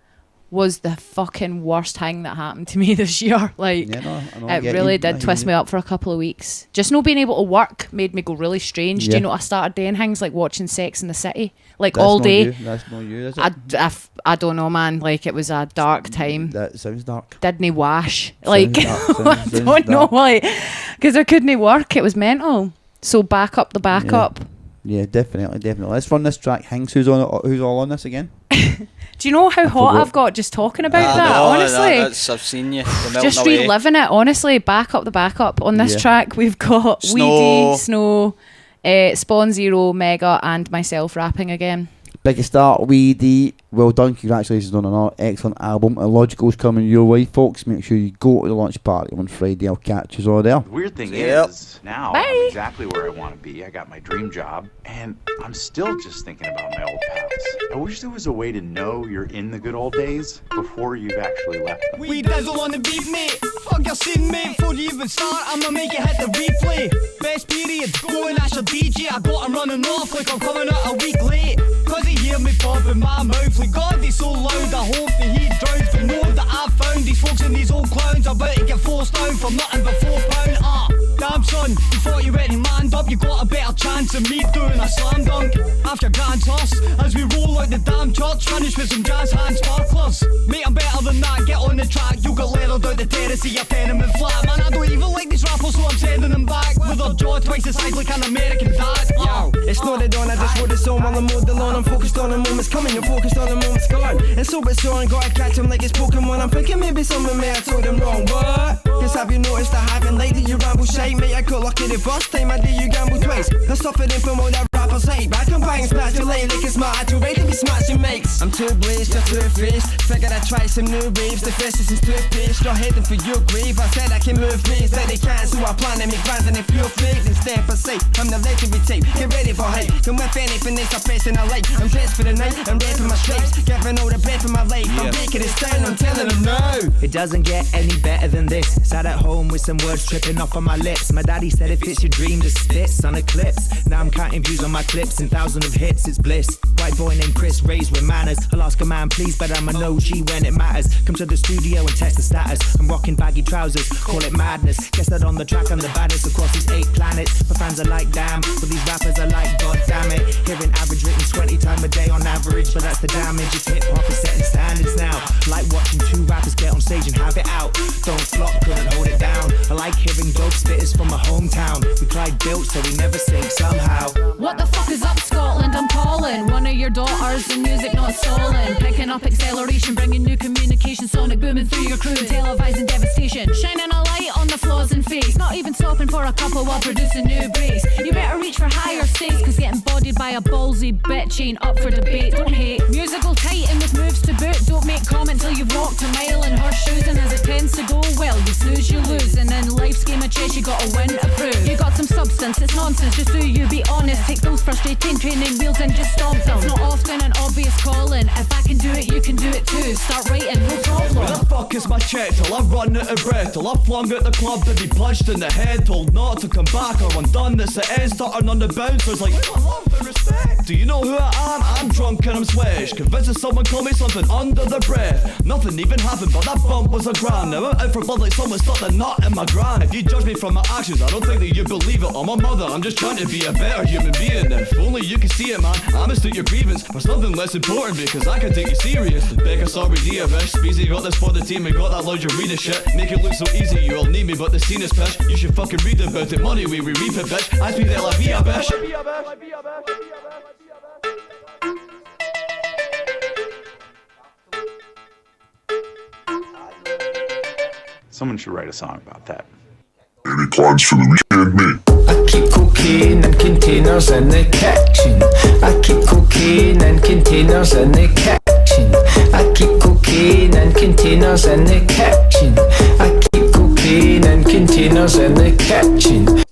was the fucking worst thing that happened to me this year. Like, it really did twist me up for a couple of weeks. Just not being able to work made me go really strange. Do you know, I started doing things like watching Sex in the City, like all day. That's not you, is it? I don't know, man. Like, it was a dark time. That sounds dark. Didn't wash. Like, I don't know, like, because I couldn't work. It was mental. So back up the backup. Yeah, definitely. Let's run this track. Hanks, who's all on this again? Do you know how hot I've got just talking about that? Honestly, I've seen you. Just reliving it. Honestly, back up the backup on this track. We've got Wee D, Snow, Spawn Zero, Mega, and myself rapping again. Becca Starr Wee D, well done, congratulations on another excellent album. Illogical's coming your way, folks. Make sure you go to the launch party on Friday. I'll catch you all there. The weird thing is, now I'm exactly where I want to be. I got my dream job, and I'm still just thinking about my old pals. I wish there was a way to know you're in the good old days before you've actually left them. We dazzle on the beat, mate. Fuck your scene, mate. Before you even start, I'ma make it hit the replay. Best period, go and ask your DJ. I got him running off like I'm coming out a week late. Cause he hear me popping my mouth. Like God, he's so loud, I hope that he drowns. But know that I've found these folks and these old clowns about to get forced down for nothing but £4. Damn son, you thought you ready manned up. You got a better chance of me doing a slam dunk after grand toss. As we roll out the damn church, finish with some jazz hand sparklers. Mate, I'm better than that, get on the track. You got leathered out the terrace of your tenement flat. Man, I don't even like these rappers, so I'm sending them back with their jaw twice the size like an American dad. Yo, it's not the dawn, I just wrote the song while I'm mowed the lawn. I'm focused on the moments coming, you're focused on the moments gone. And so it's on, gotta catch him like it's Pokemon. I'm thinking maybe someone may have told him wrong. What? Cause have you noticed I haven't lately? You ramble shite, mate, I got lucky the first time I did you gamble twice. I suffered in from all that rappers hate. Back and bang, smash your lane like it's smart. Too ready to be smashing mates. I'm too blazed, just two-faced. Figured I'd try some new waves. The fastest is toothpaste. You're heading for your grave. I said I can move things that they can't. So I plan to make bands and if you're fake, then stand for safe. I'm the legendary tape, get ready for hype. Come with anything they start facing I like. I'm dressed for the night, I'm rapping my stripes. Giving all the breath in my life. I'm breaking it down, I'm telling them no. It doesn't get any better than this. Sat at home with some words tripping off on my lips. My daddy said if it's your dream, just spits on a clips. Now I'm counting views on my clips and thousands of hits, it's bliss. White boy named Chris, raised with manners. I'll ask a man please, but I'm an OG when it matters. Come to the studio and test the status. I'm rocking baggy trousers, call it madness. Guess that on the track I'm the baddest across these 8 planets. My fans are like damn, but these rappers are like god damn it. Hearing average written 20 times a day on average, but that's the damage. It's hip hop is setting standards now. Like watching 2 rappers get on stage and have it out. Don't flop, couldn't hold it down. I like hearing dope spitters from my hometown. We Clyde built so we never sink somehow. What the fuck is up, Scotland? I'm calling one of your daughters and music not stolen. Picking up acceleration, bringing new communication, sonic booming through your crew, televising devastation, shining a light on the flaws in face. Not even stopping for a couple while producing new bass. You better reach for higher stakes, cause getting bodied by a ballsy bitch ain't up for debate. Don't hate, musical titan with moves to boot. Don't make comment till you've walked a mile in her shoes. And as it tends to go well, you snooze, you lose. And in life's game of chess, you gotta win to prove. You got some substance, it's nonsense, just do you be honest. Take those frustrating training wheels and just stomp them. It's not often an obvious calling. If I can do it, you can do it too. Start writing, no problem. Where the fuck is my check? Till I've run out of breath. Till I've flung out the club to be punched in the head. Told not to come back or I'm done. This it is. Starting on the bouncers like I love the respect. Do you know who I am? I'm drunk and I'm swish. Convinced that someone called me something under their breath. Nothing even happened, but that bump was a grand. Now I'm out for blood like someone stuck a knot in my grand. If you judge me from my actions, I don't think that you believe it. I'm a mother, I'm just trying to be a better human being. If only you can see it, man. I mistake your grievance for something less important, because I can take you serious. Becca Starr Wee D, bitch. Speezy got this for the team and got that lingerie to shit. Make it look so easy, you all need me, but the scene is pish. You should fucking read about it. Money we reap it, bitch. I speak de la via, bitch. Someone should write a song about that. Any plans for the weekend, mate? I keep cocaine and containers in the kitchen. I keep cocaine and containers in the kitchen. I keep cocaine and containers in the kitchen. I keep cocaine and containers in the kitchen.